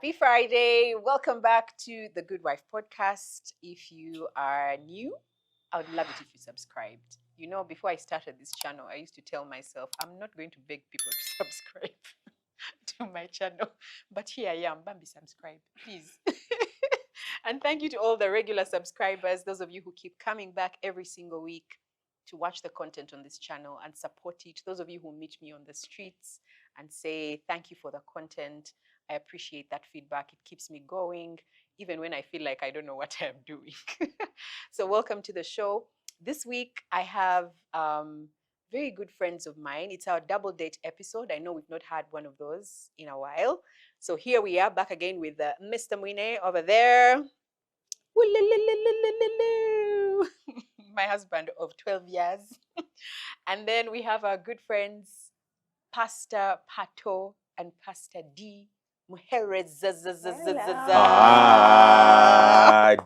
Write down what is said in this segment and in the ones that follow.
Happy Friday. Welcome back to the Good Wife podcast. If you are new, I would love it if you subscribed. You know, before I started this channel, I used to tell myself, I'm not going to beg people to subscribe to my channel. But here I am. Bambi, subscribe, please. And thank you to all the regular subscribers, those of you who keep coming back every single week to watch the content on this channel and support it. Those of you who meet me on the streets and say, thank you for the content. I appreciate that feedback. It keeps me going, even when I feel like I don't know what I'm doing. So welcome to the show. This week, I have very good friends of mine. It's our double date episode. I know we've not had one of those in a while. So here we are back again with Mr. Mwine over there. My husband of 12 years. And then we have our good friends, Pastor Pato and Pastor Dee Muhereza.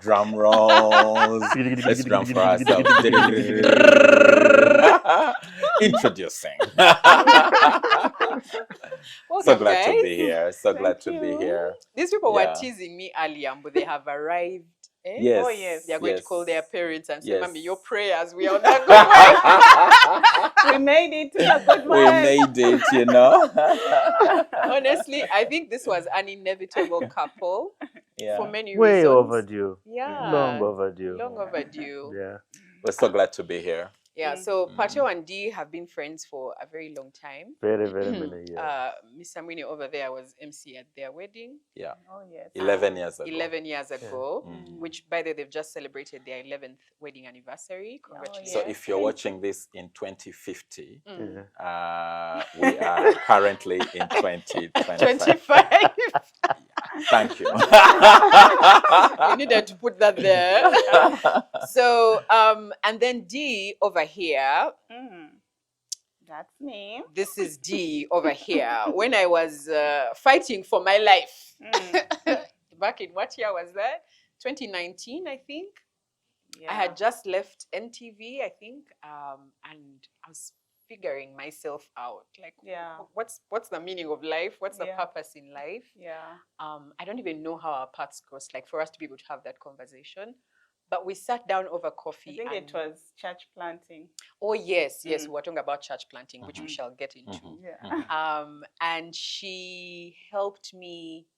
Drum rolls. Let's drum for ourselves. Introducing. Welcome, So glad guys. to be here. So glad to be here. These people were Yeah. teasing me earlier, but they have arrived. Eh? Yes. Oh, yes. They are going to yes. call their parents and say, Yes. Mommy, your prayers, we are on that good way. We made it to the good We one. made it, you know. Honestly, I think this was an inevitable couple for Yeah. many Way reasons. overdue. Yeah. Long overdue. Long overdue. Yeah. We're so glad to be here. Yeah, so Pato and Dee have been friends for a very long time. Very, very many years. Mr. Mwine over there was MC at their wedding Yeah. Oh, yes. 11 years ago. 11 years ago, Mm. which, by the way, they've just celebrated their 11th wedding anniversary. Congratulations. So Yes. if you're watching this in 2050, Mm. Yeah. we are currently in 2025. 25. Thank you. You needed to put that there. So, and then Dee over here. That's me. This is Dee over here. When I was fighting for my life, back in what year was that? 2019, I think. Yeah. I had just left NTV, I think, and I was figuring myself out. Like, Yeah. what's the meaning of life? What's the Yeah. purpose in life? Yeah. I don't even know how our paths crossed, like for us to be able to have that conversation. But we sat down over I coffee. think and, it was church planting. Oh, yes, we were talking about church planting, which we Mhm. shall get into. Mhm. Yeah. And she helped me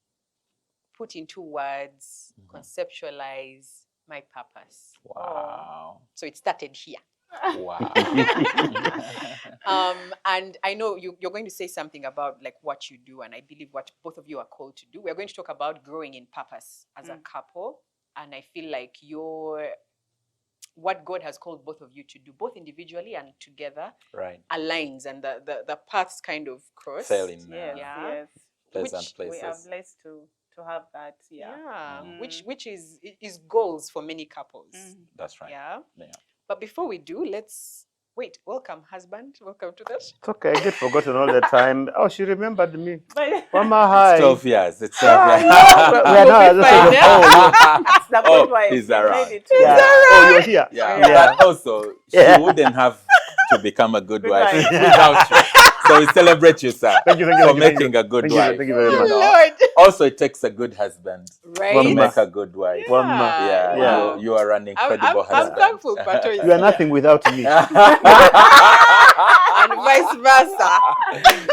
put into words, conceptualize my purpose. Wow. So it started here. Wow. And I know you're going to say something about like what you do, and I believe what both of you are called to do. We're going to talk about growing in purpose as a couple, and I feel like what God has called both of you to do, both individually and together, Right. aligns, and the paths kind of cross. Fell in Yes. Yeah. Yes. pleasant which We are places. blessed to have that. Yeah. Yeah, which is goals for many couples. That's right. Yeah. Yeah. But before we do, let's wait. Welcome, husband. Welcome to the show. It's okay. I get forgotten all the time. Oh, she remembered me. But Mama, hi. 12 years. It's 12 years. We are not. We'll be fine, that's the good wife. he's We around. made it. Yeah. Oh, you're here. Yeah. Yeah. But also, Yeah. she wouldn't have to become a good Good wife wife. without you. So we celebrate you, sir, Thank you. Thank you. for Thank you, thank making you. a good Thank you, wife. thank you very you much. know. Lord. Also, it takes a good husband Right? to Mama. make a good wife. One man. Yeah, Wow. you are an incredible I'm husband. thankful, Pato is You are here. nothing without me. And vice versa.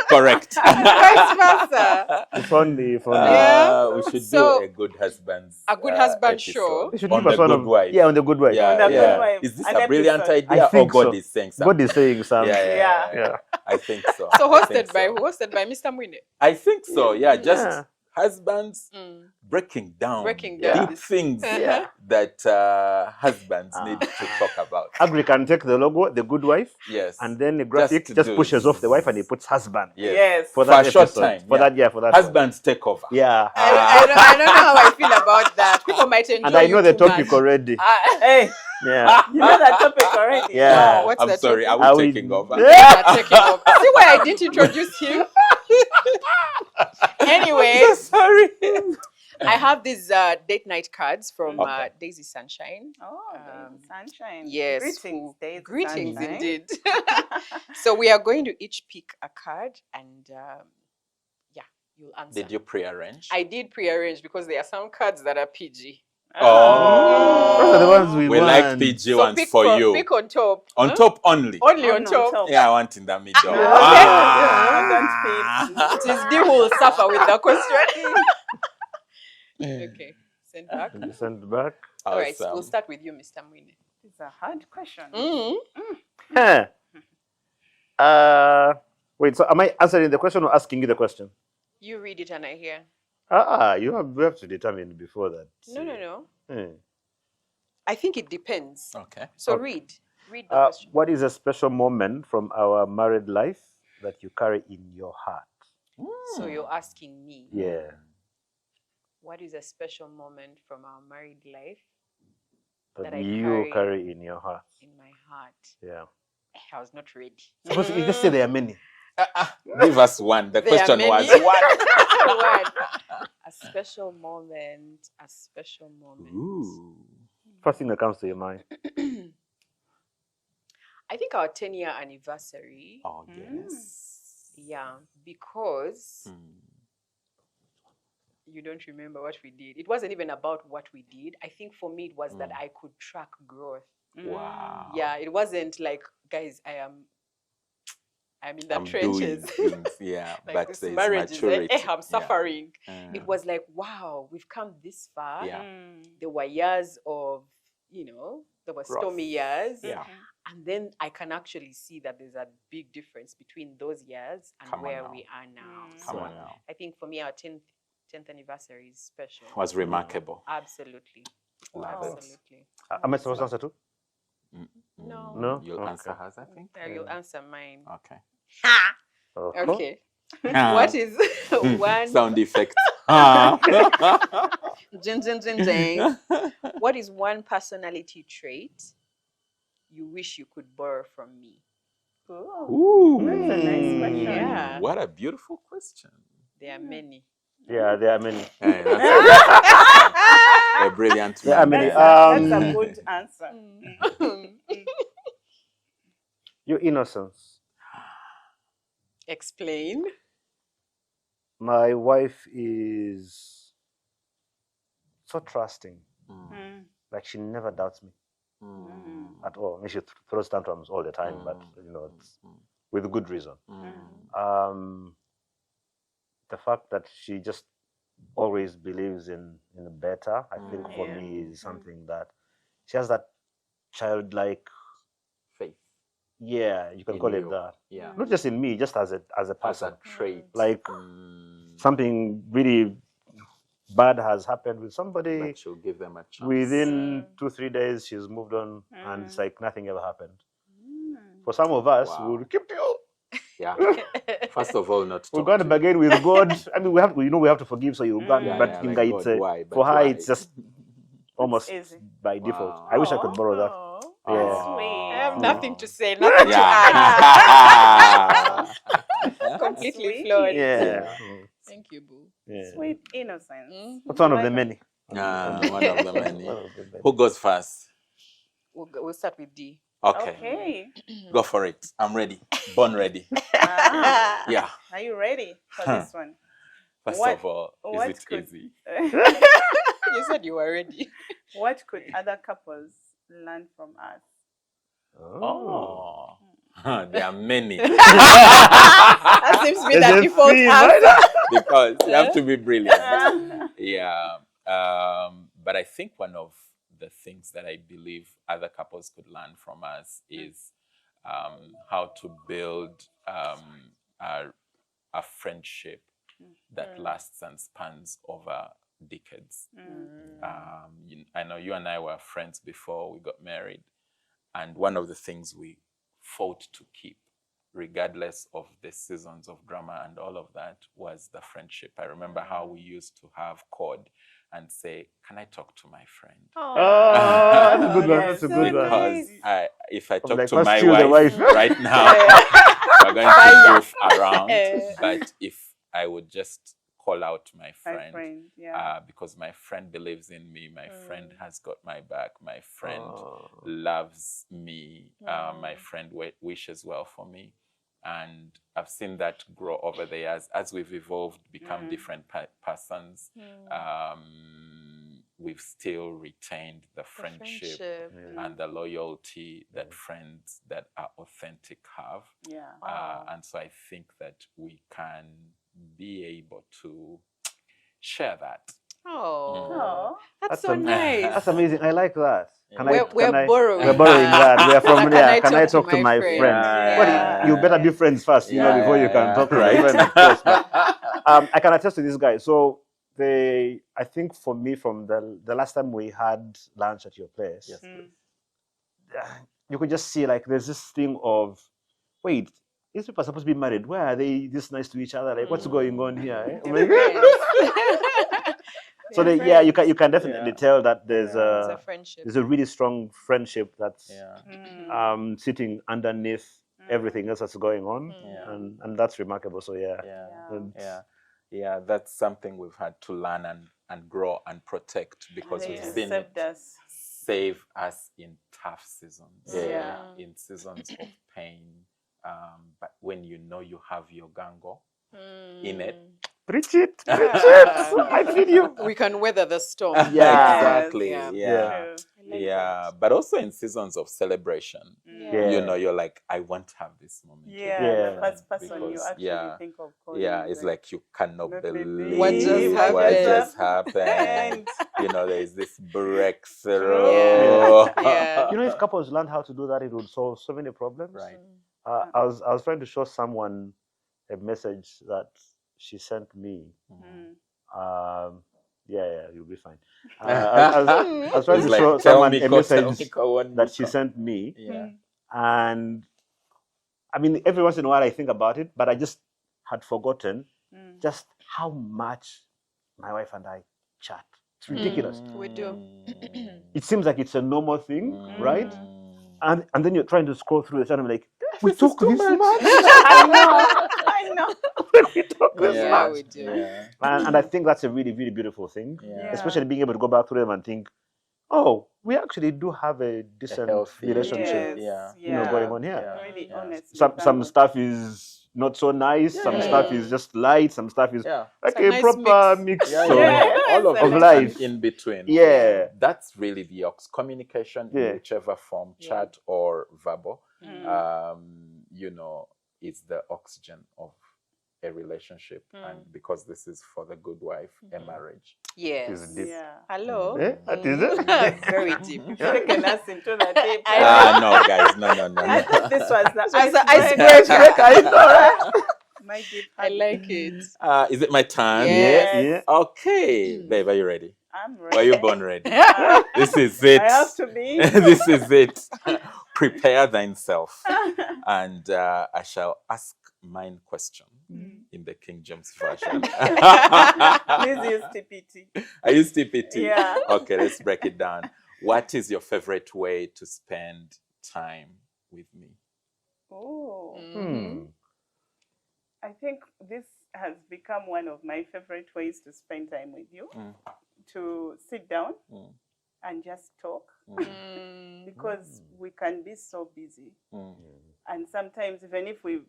Correct. Vice versa. If only, if only. Yeah. We should So, do a good husband. a good husband show. They should On give us the one good of wife. Yeah, on the good wife. Yeah, On the yeah. good wife. Is this An a brilliant episode. idea, I or think God so. is saying something? God is saying something. Yeah. Yeah. I think so. So I think hosted by Mr. Mwine. I think so. Yeah, just Yeah. husbands breaking down Breaking down deep this. things Yeah. that husbands need to talk about. Agri can take the logo, the good wife, Yes. and then the graphic to just do- pushes off the wife and he puts husband. Yes. Yes. For For that a short episode. time, For yeah. that, for that. one. Husbands take over. Yeah. I don't know how I feel about that. People might enjoy And I know you the too topic much. already. Hey, Yeah. you know that topic already. Yeah. What's I'm the sorry, topic? are Are we we- taking over? Yeah, taking over. See why I didn't introduce him? Anyway, Sorry. I have these date night cards from Okay. Daisy Sunshine. Oh, there's sunshine. Yes. Greetings, Daisy Greetings Sunshine. indeed. So we are going to each pick a card, and you'll answer. Did you pre-arrange? I did pre-arrange because there are some cards that are PG. Oh. Those are the ones we We like want. PG So ones pick for you. Pick on top. On top only. Only Oh, on no, top. Yeah, I want in the middle. Okay. Don't It is Dee who will suffer with the question. Okay. Send back. And you send back. All right. So Awesome. we'll start with you, Mr. Mwine. It's a hard question. Huh. Wait, so am I answering the question or asking you the question? You read it and I hear. We have to determine before that. No. Hmm. I think it depends. Okay. So Okay. read the question. What is a special moment from our married life that you carry in your heart? So you're asking me, Yeah. what is a special moment from our married life That I you carry carry in your heart. in my heart? Yeah. I was not ready. Suppose you just say there are many. Give us one. The There are question was many. one. One. A special moment. A special moment. Ooh. First thing that comes to your mind. I think our 10-year anniversary. Oh, yes. Yeah, because you don't remember what we did. It wasn't even about what we did. I think for me, it was that I could track growth. Wow. Yeah, it wasn't like, guys, I'm in the I'm trenches. doing things, yeah, Like but this there's marriage maturity. is, I'm suffering. Yeah. It was like, wow, we've come this far. Yeah. There were years of, there were Rough. stormy years. Yeah. And then I can actually see that there's a big difference between those years and Come on where now. we are now. Come So on now. I think for me, our 10th anniversary is special. Was remarkable. Absolutely. Love it. Absolutely. Am I supposed to answer too? No. No? You'll Okay. answer hers, I think. You'll answer mine. Okay. Oh. Okay. What is one Sound effect? Jing, jing, jing, jing. What is one personality trait you wish you could borrow from me? Ooh, that's a nice question. Yeah. What a beautiful question. There are many. Yeah, there are many. Hey, that's a brilliant There are man. many. That's a good answer. Your innocence. Explain. My wife is so trusting. Like she never doubts me at all. I mean, she throws tantrums all the time, but it's with good reason. The fact that she just always believes in better, I think for me is something that she has that childlike Faith. Yeah, you can In call it you. that. Yeah. Not just in me, just as a As person. a trait. Like something really bad has happened with somebody. But she'll give them a chance. Within 2-3 days, she's moved on, and it's like nothing ever happened. For some of us, Wow. we'll keep you. Yeah. First of all, not We're talk going to to bargain with God. I mean, we have to forgive, so you got. Yeah, but yeah, in like it's God, why? But for her, why? it's just almost easy. by default. Wow. I wish I could borrow that. Oh, Yeah. sweet. I have Oh. nothing to say, nothing to add. Yeah. Completely Sweet. flawed. Yeah. Thank you, Boo. Yeah. Sweet innocence. That's one of Like the a- many. One of the many. One of the many. Who goes first? We'll start with D. Okay. Okay. Go for it. I'm ready. Born ready. Ah, Yeah. are you ready for Huh. this one? First What- of all, what is it could- easy? You said you were ready. What could other couples learn from us? Oh. There are many. That seems to be There's the a default theme, answer. Because you have to be brilliant. Yeah. But I think one of the things that I believe other couples could learn from us is how to build a friendship that lasts and spans over decades. I know you and I were friends before we got married. And one of the things we fought to keep, regardless of the seasons of drama and all of that, was the friendship. I remember how we used to have code and say, "Can I talk to my friend?" Oh, that's a good one. That's a so good one. Because if I talk like, to let's my chill the wife wife. right now, we're going to goof around. But if I would just call out my My friend, friend, yeah. because my friend believes in me, my friend has got my back, my friend loves me, my friend wishes well for me, And I've seen that grow over the years as we've evolved, become different persons. We've still retained the friendship and the loyalty that friends that are authentic have. And so I think that we can be able to share that. That's so nice. That's amazing. I like that. We're borrowing We're borrowing that. We are from Can Can I talk to my friend? Well, you better be friends first, before you can talk to your friend, of course. But, I can attest to this guy. So I think for me, from the last time we had lunch at your place, you could just see like there's this thing of, wait, these people are supposed to be married. Why are they this nice to each other? Like, what's going on here? So you can definitely tell that there's a friendship. There's a really strong friendship that's sitting underneath everything else that's going on, and that's remarkable. So that's something we've had to learn and grow and protect, because we've seen it save us in tough seasons, in seasons of pain. But when you know you have your gango in it, preach it. I feel you. We can weather the storm. Exactly. But also in seasons of celebration, you're like, I want to have this moment. The first person you actually think of calling. It's like you cannot believe what just happened. There's this breakthrough. If couples learned how to do that, it would solve so many problems. Right. I was trying to show someone a message that she sent me. You'll be fine. I was trying to show someone a message that she sent me. And I mean, every once in a while I think about it, but I just had forgotten just how much my wife and I chat. It's ridiculous. We do. It seems like it's a normal thing, right? And then you're trying to scroll through the channel, like, we talk this much. I know. We talk this much. We do. And I think that's a really, really beautiful thing, especially being able to go back through them and think, oh, we actually do have a decent relationship going on here. Really honest. Some stuff is not so nice, some stuff is just light, some stuff is like a nice proper mix all of life in between. That's really the communication in whichever form, chat or verbal. Is the oxygen of a relationship, and because this is for the good wife, a marriage. Yes. It's deep. Hello. That is it. Very deep. Taking us into the deep. No, guys, no. I thought this was the icebreaker. My deep. I like it. Is it my turn? Yes. Okay, babe, are you ready? I'm ready. Were you born ready? This is it. I have to be. This is it. Prepare thyself. And I shall ask mine question in the King James Version. Please use TPT. I use TPT? Yeah. Okay, let's break it down. What is your favorite way to spend time with me? Oh. I think this has become one of my favorite ways to spend time with you. To sit down and just talk. Because we can be so busy. And sometimes even if we've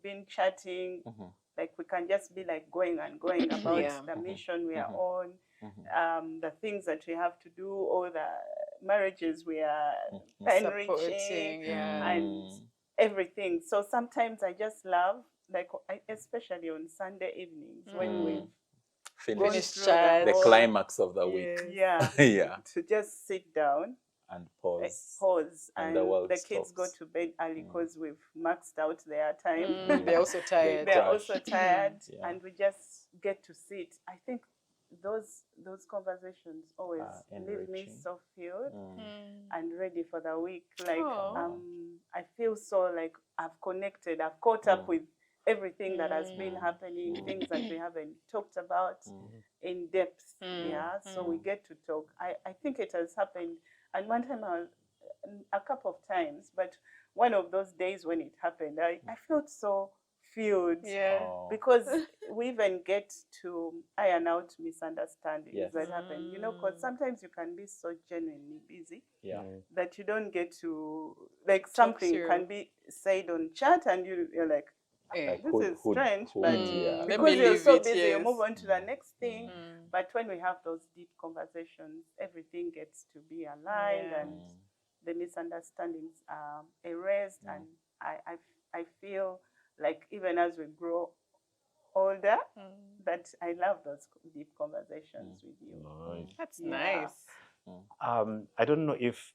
been chatting, like we can just be like going about the mission we are on, the things that we have to do, or the marriages we are enriching, and everything. So sometimes I just love, like especially on Sunday evenings when we've finished the climax of the week. To just sit down and pause, and the kids go to bed early because we've maxed out their time. They're also tired. And we just get to sit. I think those conversations always leave me so filled and ready for the week. Like I feel so like I've connected, I've caught up with everything that has been happening, things that we haven't talked about in depth. So we get to talk. I think it has happened, and one time a couple of times, but one of those days when it happened, I felt so filled. Yeah. Oh. Because we even get to iron out misunderstandings Yes. that happen, because sometimes you can be so genuinely busy Yeah. that you don't get to, like, something through. can be said on chat and you're like, Like, this who- is who- strange, who- but yeah. Let because me you're leave so it, busy, you yes. move on to the next thing. Mm. But when we have those deep conversations, everything gets to be aligned Yeah. and the misunderstandings are erased. And I feel like even as we grow older, that I love those deep conversations with you. That's Yeah. nice. I don't know if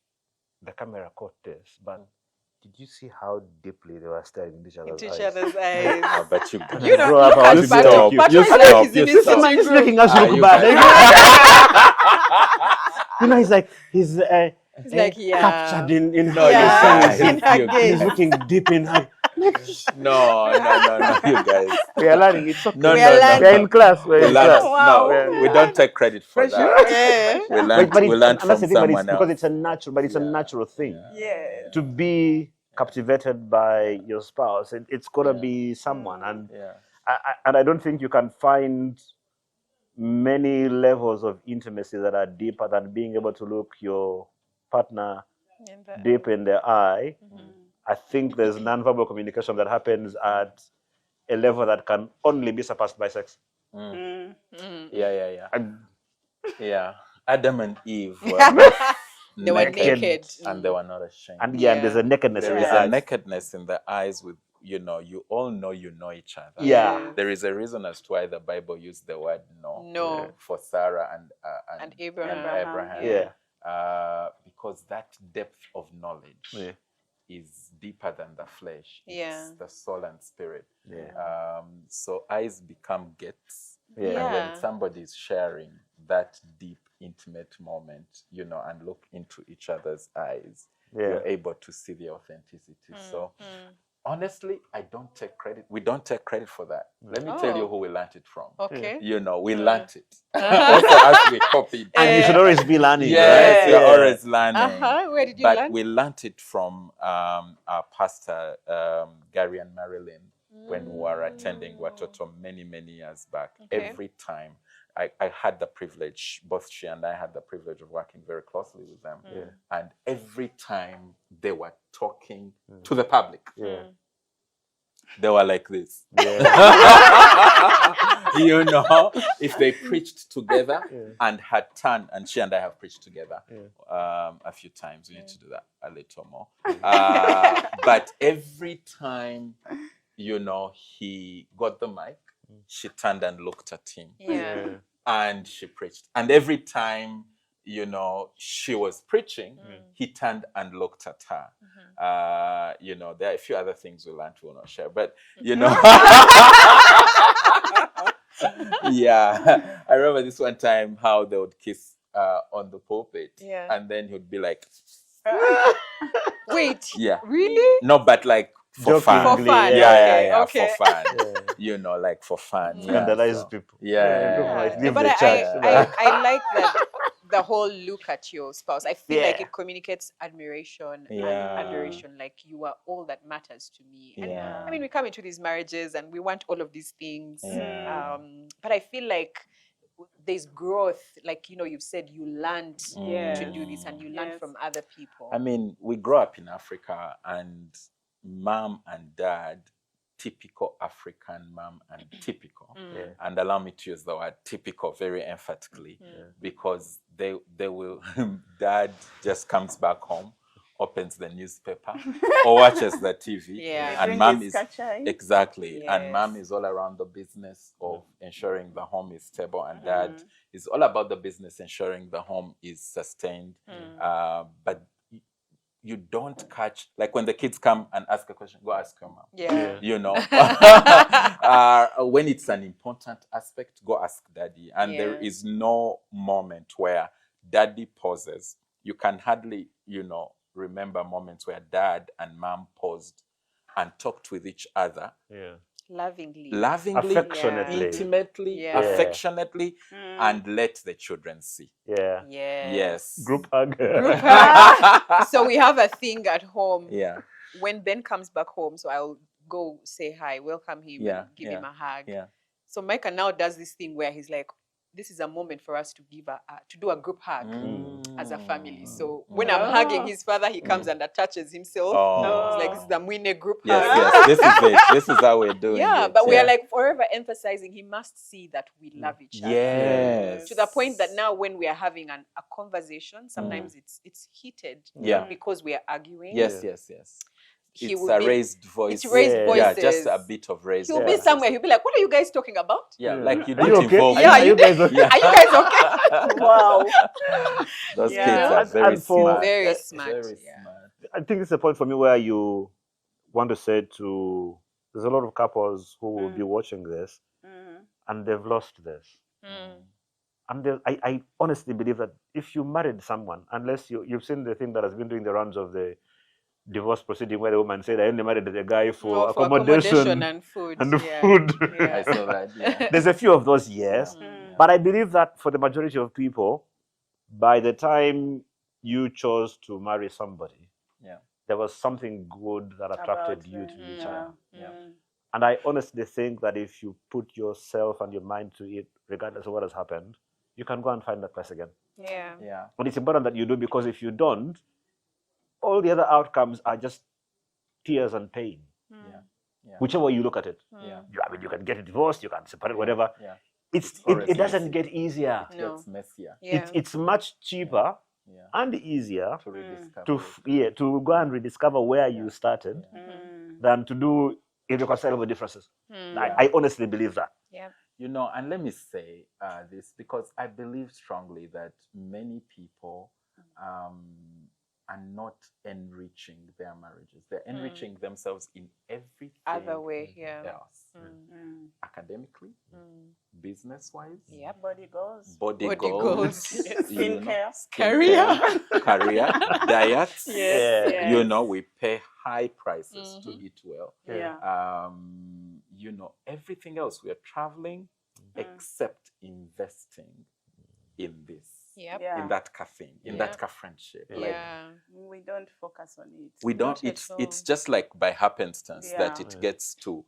the camera caught this, but did you see how deeply they were staring in each other's Into each eyes? ot's eyes. I bet you. You know, Grow up, look I at want to be Pato. like you. Pato You is like stop, he's in you his stop. sitting He's room. making us Ah, look you bad. You know, he's like he's He's like, yeah. captured in No, her you Yeah. guys. In her You gaze. He's looking deep in her. No, you guys. We are learning. It's okay. No, We no, are no. learning. We are in class. We're We in learned. class. Wow. No, we don't take credit for Pressure, that. Yeah. We learned. But We learned and that's from the thing. But someone else. it's a natural thing Yes. to be captivated by your spouse. It's gotta be someone, and Yeah. I don't think you can find many levels of intimacy that are deeper than being able to look your partner deep in the eye. I think there's nonverbal communication that happens at a level that can only be surpassed by sex. Yeah. And Yeah. Adam and Eve were both They were naked. and they were not ashamed. and there's a nakedness There in is the a eyes. nakedness in the eyes with, you all know each other. Yeah. There is a reason as to why the Bible used the word no for Sarah And Abraham. Abraham. Yeah. Because that depth of knowledge is deeper than the flesh. Yeah. It's the soul and spirit. Yeah. So eyes become gates. Yeah. And when somebody is sharing that deep, intimate moment, and look into each other's eyes, you're able to see the authenticity. So honestly, I don't take credit. We don't take credit for that. Let me tell you who we learned it from. Okay. We learned it. Also, as we copied. And you should always be learning. Yes, right? you're always learning. Where did you But learn? we learned it from our pastor, Gary and Marilyn, when we were attending Watoto many, many years back. Okay. Every time I had the privilege, both she and I had the privilege of working very closely with them. And every time they were talking to the public, they were like this. If they preached together and had turned, and she and I have preached together a few times. We need to do that a little more. But every time, he got the mic, she turned and looked at him. And she preached. And every time, she was preaching, he turned and looked at her. There are a few other things we learned we will not share, but, yeah. I remember this one time how they would kiss on the pulpit. And then he would be like, Wait. Yeah. Really? No, but like for fun. For fun. Yeah, Okay. for fun. Like for fun. Scandalize So, people. Yeah. Leave But the church. I like that the whole look at your spouse. I feel like it communicates admiration and adoration. Like, you are all that matters to me. And I mean, we come into these marriages and we want all of these things. But I feel like there's growth. Like, you've said you learned to do this and you learned from other people. I mean, we grow up in Africa, and mom and dad, typical African mom and typical. And allow me to use the word typical very emphatically, because they will, dad just comes back home, opens the newspaper or watches the TV. And mom is and mom is all around the business of ensuring the home is stable, and dad is all about the business ensuring the home is sustained. But you don't catch, like, when the kids come and ask a question, go ask your mom. When it's an important aspect, go ask daddy. And there is no moment where daddy pauses. You can hardly, remember moments where dad and mom paused and talked with each other. Lovingly, affectionately, intimately, affectionately, and let the children see. Yes. Group hug. So we have a thing at home. When Ben comes back home, so I'll go say hi, welcome him, Yeah, and give him a hug. Yeah. So Micah now does this thing where he's like, this is a moment for us to to do a group hug as a family. So when I'm hugging his father, he comes and attaches himself. Oh. He's like, this is a Mwine group hug. Yes, this is it. This is how we're doing Yeah, it. but we are like forever emphasizing he must see that we love each other. Yes. To the point that now when we are having a conversation, sometimes it's heated because we are arguing. Yes. He It's will a be- raised voice. It's raised Yeah, voices. just a bit of raised He'll voices. be somewhere, he'll be like, what are you guys talking about? Yeah, like you Are you don't okay? involve. Yeah, Are you guys okay? Are you guys okay? Wow. Those Yeah. kids are And- very and for- smart. Very smart. Very Yeah. smart. I think it's a point for me where you want to say to, there's a lot of couples who will be watching this and they've lost this. And I honestly believe that if you married someone, unless you've seen the thing that has been doing the rounds of the divorce proceeding where the woman said, I only married the guy for, accommodation and food. and yeah. food. Yeah. I saw that. Yeah. There's a few of those, yes. But I believe that for the majority of people, by the time you chose to marry somebody, there was something good that attracted you to each other. And I honestly think that if you put yourself and your mind to it, regardless of what has happened, you can go and find that place again. Yeah. And it's important that you do, because if you don't, all the other outcomes are just tears and pain. Whichever way you look at it. I mean, you can get a divorce, you can separate, whatever. It doesn't get easier. It gets messier. It's much cheaper and easier To rediscover. to go and rediscover where you started than to do irreconcilable differences. I honestly believe that. Yeah. You know, and let me say this, because I believe strongly that many people are not enriching their marriages. They're enriching themselves in everything Other way, else. Academically, business-wise, Body goals. body goals, you know, Skincare. career, diet. Yes. You know, we pay high prices to eat well. Yeah. You know, everything else, we are traveling except investing in this. Yep. Yeah. In that caffeine, in that friendship. Like, Yeah. We don't focus on it. we don't, Not at all. it's just like by happenstance that Yeah. it gets to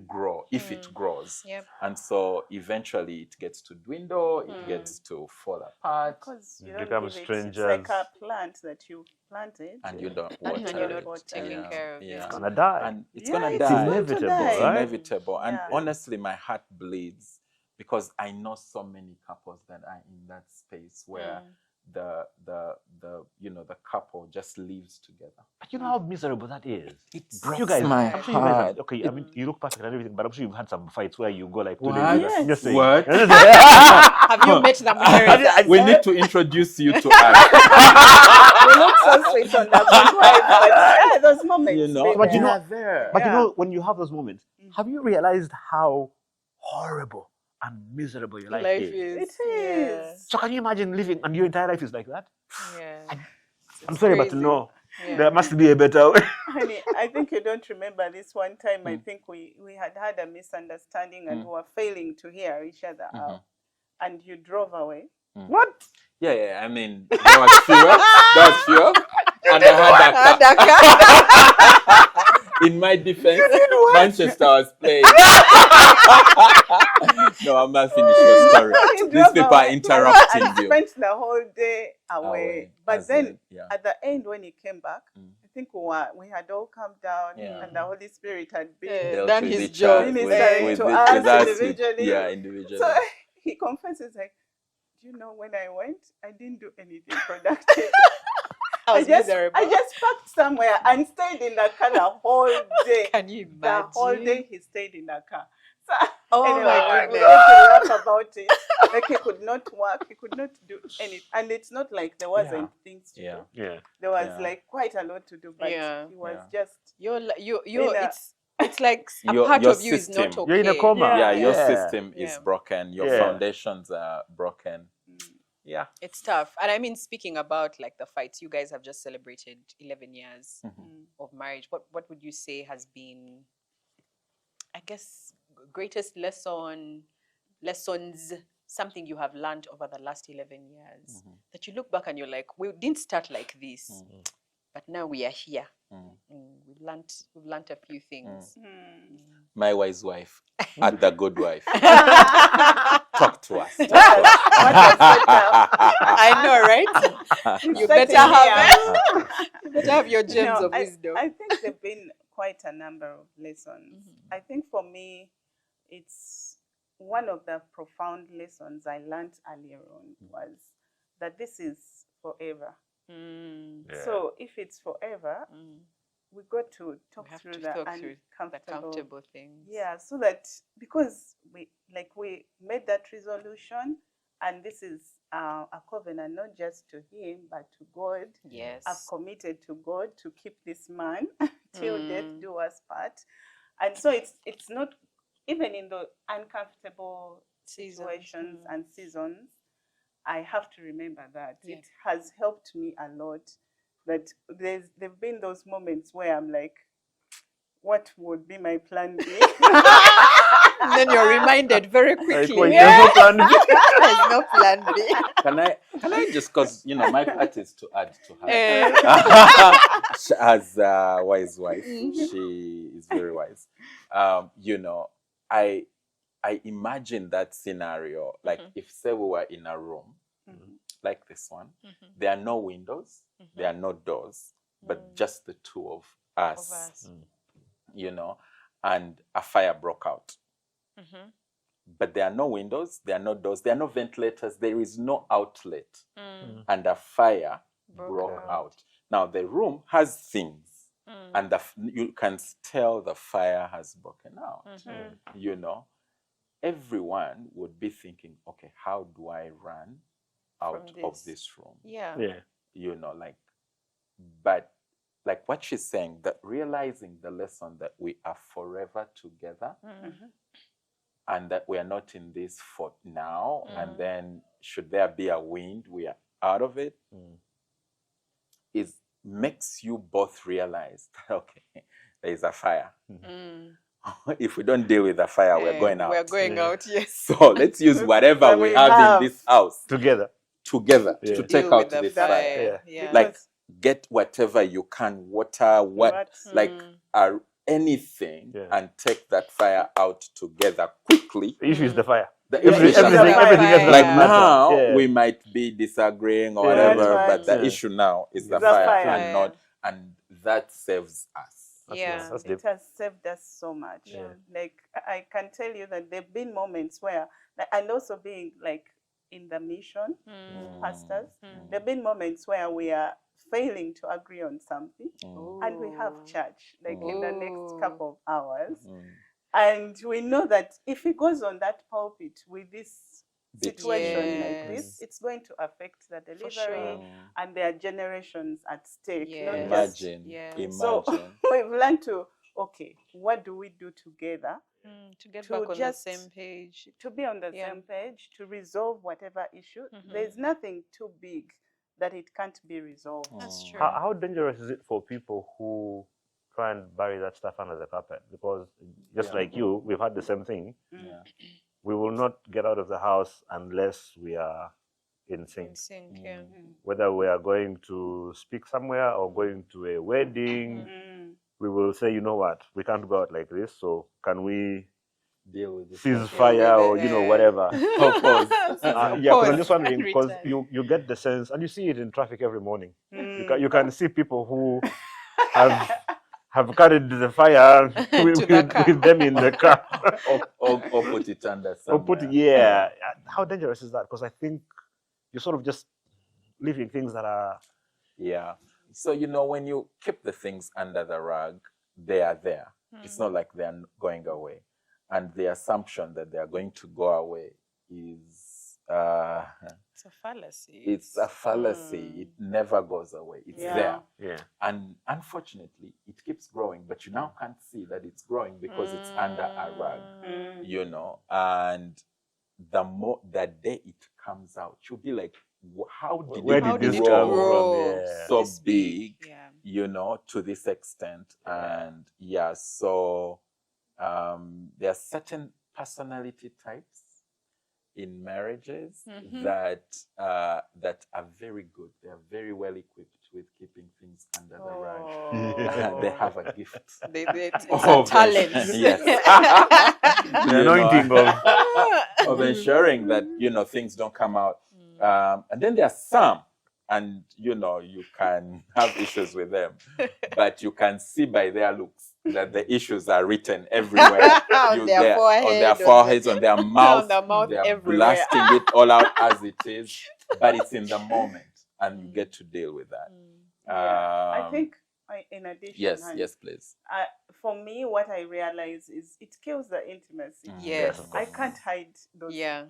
grow, if it grows. Yep. And so eventually it gets to dwindle, it gets to fall apart, Because you You don't become give it. It's strangers. like a plant that you planted. and you don't And water you're it. not taking care of it. Yeah. It's gonna die. And it's Yeah, gonna it's die. going to inevitable, die. It's right? inevitable. And Yeah. honestly, my heart bleeds because I know so many couples that are in that space where the you know, the couple just lives together. But you know how miserable that is. It You guys, my I'm sure you guys heart. have, okay, I mean, you look perfect and everything, but I'm sure you've had some fights where you go like 2 What? days. Yes. I'm just saying. What? Have you met the Muhereza? We need to introduce you to us. We look so sweet on that good wife, but yeah, those moments. You know, baby. But you know- they are there. But you Yeah. know, when you have those moments, have you realized how horrible and miserable your life is? It is. So can you imagine living and your entire life is like that? Yeah. I'm sorry, but crazy. no. Yeah. There must be a better way. Honey, I think you don't remember this one time. I think we had a misunderstanding and we were failing to hear each other out. And you drove away. What? Yeah. I mean, there was fuel. And I had a car. In my defense, Manchester was playing. No, I'm not finished your story. You These drove people are away interrupting and you. spent the whole day away. But As then in, yeah. at the end, when he came back, I think we had all come down Yeah. and the Holy Spirit had been Dealt done with his each job. other, Ministering with to us us, individually. Yeah, individually. So he confesses, like, do you know, when I went, I didn't do anything productive. I was miserable. I just parked somewhere and stayed in the car the whole day. Can you The imagine? whole day he stayed in the car. So Oh anyway, my we goodness. got to laugh about it. Like he could not work, he could not do anything. And it's not like there wasn't things to do. Yeah. There was Yeah. like quite a lot to do, but Yeah. he was Yeah. just You're In a- it's like a Your- part your of you is not system. okay. You're in a coma. Yeah, your Yeah. system is Yeah. broken. Your Yeah. foundations are broken. Yeah. It's tough. And I mean, speaking about like the fights, you guys have just celebrated 11 years of marriage. What would you say has been, I guess, greatest lessons, something you have learned over the last 11 years that you look back and you're like, we didn't start like this, but now we are here. We learnt a few things. My wise wife and the good wife. Talk to us. What a setup. I know, right? You better have your gems of wisdom. I think there've been quite a number of lessons. I think for me, it's one of the profound lessons I learned earlier on was that this is forever. So if it's forever, we got to talk through the uncomfortable things. Yeah, so that because we made that resolution, and this is a covenant not just to him but to God. Yes, I've committed to God to keep this man till death do us part, and so it's not even in the uncomfortable situations and seasons. I have to remember that it has helped me a lot. That there've been those moments where I'm like, what would be my plan B? And then you're reminded very quickly. There's no plan B. There's no plan B. Can I just, because my part is to add to her. As a wise wife, she is very wise. I imagine that scenario, like if say we were in a room like this one, there are no windows, there are no doors, but just the two of us. And a fire broke out. But there are no windows, there are no doors, there are no ventilators, there is no outlet. And a fire broke out. Now the room has things, and you can tell the fire has broken out. Everyone would be thinking, okay, how do I run out of this room? But like what she's saying, that realizing the lesson that we are forever together, and that we are not in this for now, and then should there be a wind, we are out of it, makes you both realize that, okay, there is a fire. If we don't deal with the fire, we're going out. We're going out, yes. So let's use whatever we have in this house together to take out this fire. Like, get whatever you can, water, anything, and take that fire out together quickly. The issue is the fire. Everything else like now we might be disagreeing or whatever, but the issue now is the fire, and that saves us. It has saved us so much. Like I can tell you that there've been moments where, and also being like in the mission, pastors, there've been moments where we are failing to agree on something, and we have church like in the next couple of hours, and we know that if it goes on that pulpit with this situation like this, it's going to affect the delivery, and there are generations at stake. Imagine. So we've learned to, okay, what do we do together to get back on the same page, to be on the same page, to resolve whatever issue? There's nothing too big that it can't be resolved. That's true. How dangerous is it for people who try and bury that stuff under the carpet? Because just like you, we've had the same thing. We will not get out of the house unless we are in sync. Whether we are going to speak somewhere or going to a wedding, we will say, you know what, we can't go out like this, so can we deal with this cease fire or whatever. Pause. Because I'm just wondering, because you get the sense, and you see it in traffic every morning. You can see people who have carried the fire with them in the car, or put it under somewhere. How dangerous is that? Because I think you're sort of just leaving things that are So when you keep the things under the rug, they are there. It's not like they're going away. And the assumption that they are going to go away is it's a fallacy. It's a fallacy. It never goes away. It's there. And unfortunately, it keeps growing. But you now can't see that it's growing because it's under a rug. And the day it comes out, you'll be like, how did it grow so big, to this extent? And so there are certain personality types in marriages that are very good. They are very well equipped to with keeping things under the rug. Oh. They have a gift. It's Of a talent. yes. The anointing of ensuring that, things don't come out. And then there are some, and, you can have issues with them, but you can see by their looks that the issues are written everywhere. On their foreheads, on their mouth. on the mouth, They're everywhere. blasting it all out as it is, but it's in the moment, and you get to deal with that. I think, in addition, Yes, please. For me, what I realize is it kills the intimacy. Yes. I can't hide those. Yeah.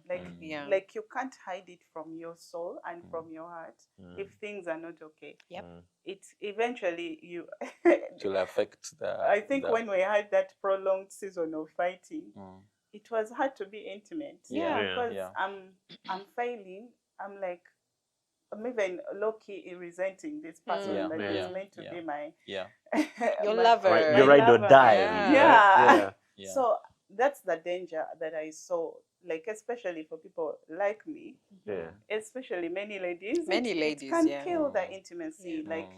Like you can't hide it from your soul and from your heart if things are not okay. Yep. It eventually It will affect the. I think when we had that prolonged season of fighting, it was hard to be intimate. Because I'm failing. I'm like, I'm even low-key resenting this person that is meant to be my your lover. Your ride or die. Yeah. So that's the danger that I saw, like especially for people like me. Especially many ladies. It can kill the intimacy. Like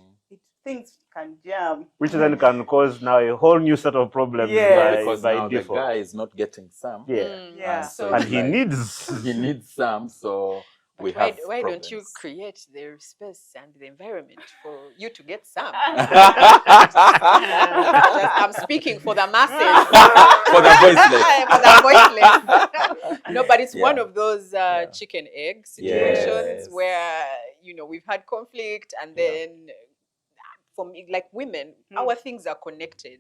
things can jam. Which then can cause now a whole new set of problems because by now default. the guy is not getting some. So he needs some, so we why have don't problems. you create the space and the environment for you to get some? I'm speaking for the masses. For the voiceless. For the voiceless. No, but it's one of those chicken egg situations where, we've had conflict, and then for me, like women, our things are connected.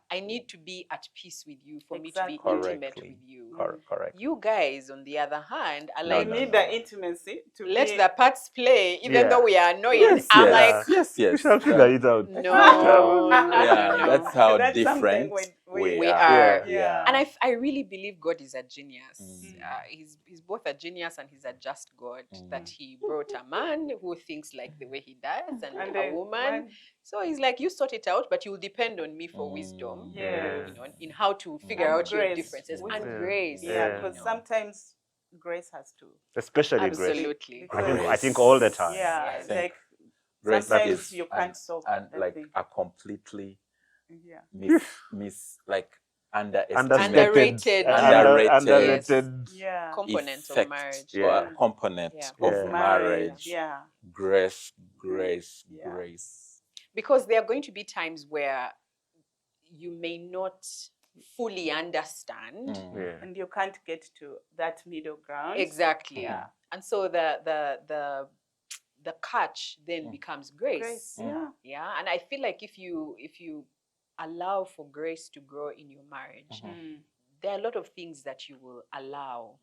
I need to be at peace with you for me to be intimate with you. Correct. You guys, on the other hand, are like, we need the intimacy to let the parts play, even though we are annoyed. Yes, I'm like, we shall figure it out. No. That's how that's different we are. Yeah. And I really believe God is a genius. He's both a genius and he's a just God, that he brought a man who thinks like the way he does, and a woman. So he's like, you sort it out, but you will depend on me for wisdom, in how to figure out your differences and grace. Because sometimes grace has to. Especially absolutely. Grace. I think all the time. Like grace sometimes you can't solve and like thing. a completely underrated component of marriage. Or a component of marriage. Grace. Because there are going to be times where you may not fully understand. And you can't get to that middle ground. Exactly. And so the catch then becomes grace. And I feel like if you allow for grace to grow in your marriage, there are a lot of things that you will allow.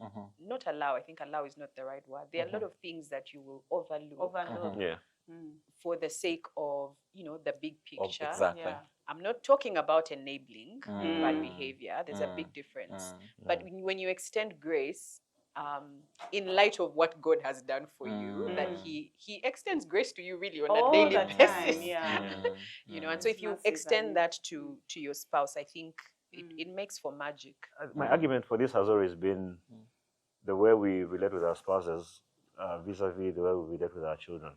Not allow, I think allow is not the right word. There are a lot of things that you will overlook. For the sake of, the big picture. Exactly. I'm not talking about enabling bad behavior. There's a big difference. But when you extend grace, in light of what God has done for you, that He extends grace to you really on a daily basis. And so if you extend that to your spouse, I think it makes for magic. My argument for this has always been the way we relate with our spouses vis-a-vis the way we relate with our children.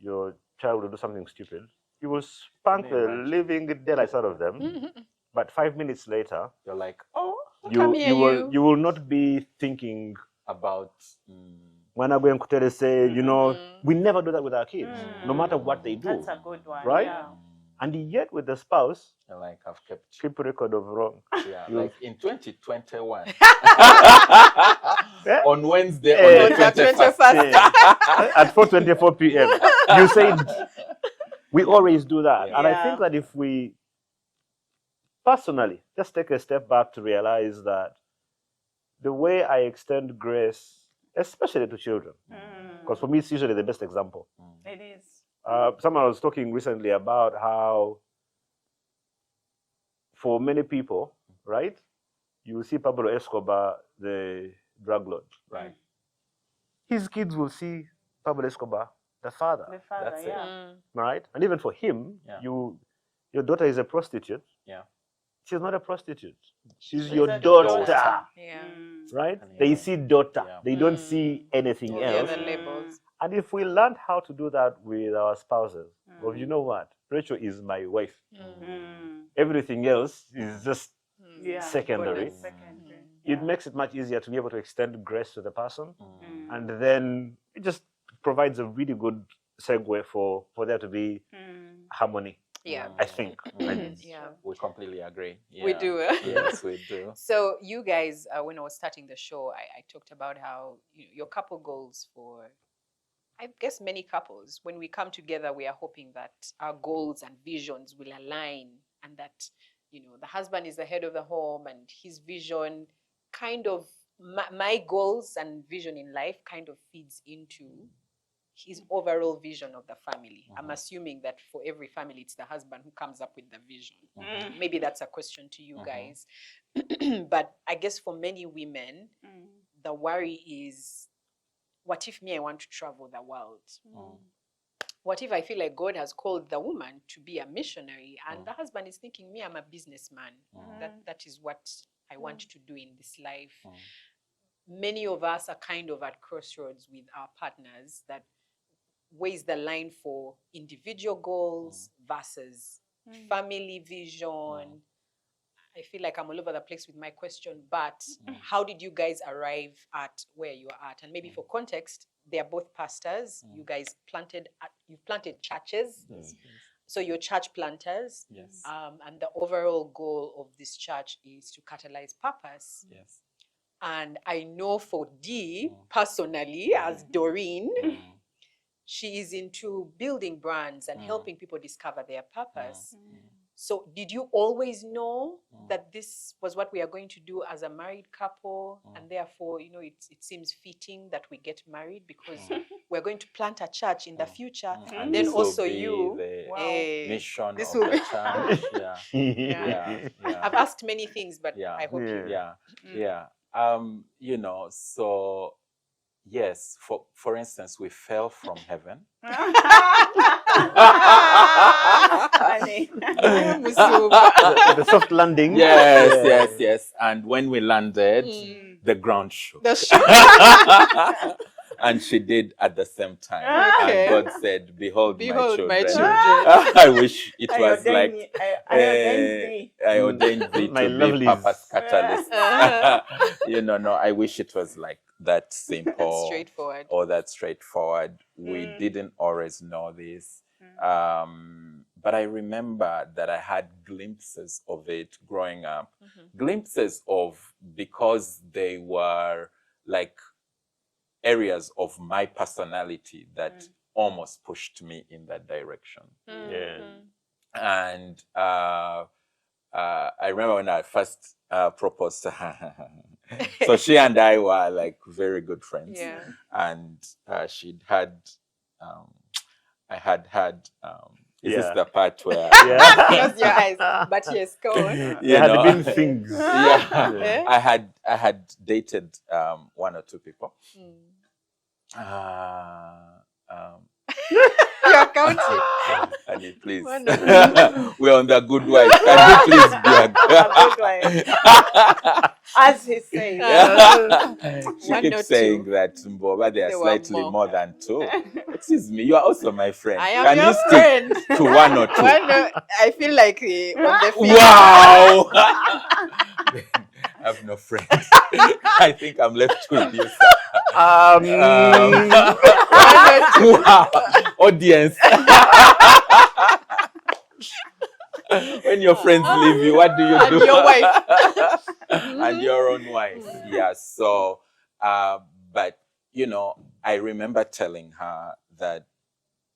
Your child will do something stupid. You will spank the living daylights out of them. But 5 minutes later, you're like, you will not be thinking about when I'm going to say, we never do that with our kids, no matter what they do. That's a good one. Right? And yet with the spouse, you're like, I've keep record of wrong. Like in 2021. On Wednesday, on the 21st. At 4:24 p.m. You said we always do that. And I think that if we personally just take a step back to realize that the way I extend grace, especially to children, because for me it's usually the best example. It is. Someone was talking recently about how for many people, right, you will see Pablo Escobar, the drug lord. Right. His kids will see Pablo Escobar, the father. The father, That's it. Right? And even for him, your daughter is a prostitute. She's not a prostitute. She's your daughter. Right? They see daughter. They don't see anything else. The labels. And if we learn how to do that with our spouses, well, you know what? Rachel is my wife. Everything else is just secondary. It makes it much easier to be able to extend grace to the person. And then it just provides a really good segue for there to be harmony. Yeah. I think. Yeah. We completely agree. Yeah. We do. Yes, we do. So you guys, when I was starting the show, I talked about how your couple goals for, I guess, many couples, when we come together, we are hoping that our goals and visions will align, and that, the husband is the head of the home and his vision kind of, my goals and vision in life kind of feeds into his overall vision of the family. I'm assuming that for every family, it's the husband who comes up with the vision. Maybe that's a question to you guys. But I guess for many women, the worry is, what if me, I want to travel the world? What if I feel like God has called the woman to be a missionary and the husband is thinking, me, I'm a businessman. That is what I want to do in this life. Many of us are kind of at crossroads with our partners, that where's the line for individual goals versus family vision. I feel like I'm all over the place with my question, but how did you guys arrive at where you are at? And maybe for context, they are both pastors. You guys you've planted churches. So you're church planters. Yes. And the overall goal of this church is to catalyze purpose. Yes. And I know for Dee, personally, as Doreen, she is into building brands and helping people discover their purpose. So did you always know that this was what we are going to do as a married couple? And therefore, it seems fitting that we get married because we're going to plant a church in the future. And then also you. The mission this of will the church. Yeah. I've asked many things, but I hope you. So yes, for instance, we fell from heaven. Funny. The soft landing. Yes. And when we landed, the ground shook. And she did at the same time. Okay. And God said, Behold my children. I wish it was like I ordained thee My to be lovelies. Papa's catalyst. No, I wish it was like that simple. Straightforward. Or that straightforward. We didn't always know this. But I remember that I had glimpses of it growing up. Glimpses of, because they were like areas of my personality that almost pushed me in that direction. And I remember when I first proposed to her. So she and I were like very good friends. And she'd had, I had, is this the part where... Close your eyes. But yes, go on. There had been things. I had dated one or two people. You're counting. Honey, please. We're on the good wife. Can you please be a good wife? As he says. She keeps saying that, Mboba, they are slightly more than two. Excuse me, you are also my friend. I am Can your you friend. stick to one or two? I feel like on the field. Wow! I have no friends. I think I'm left with you. Wow. Audience. When your friends leave you, what do you do? And your wife. And your own wife. Yeah. So, but I remember telling her that,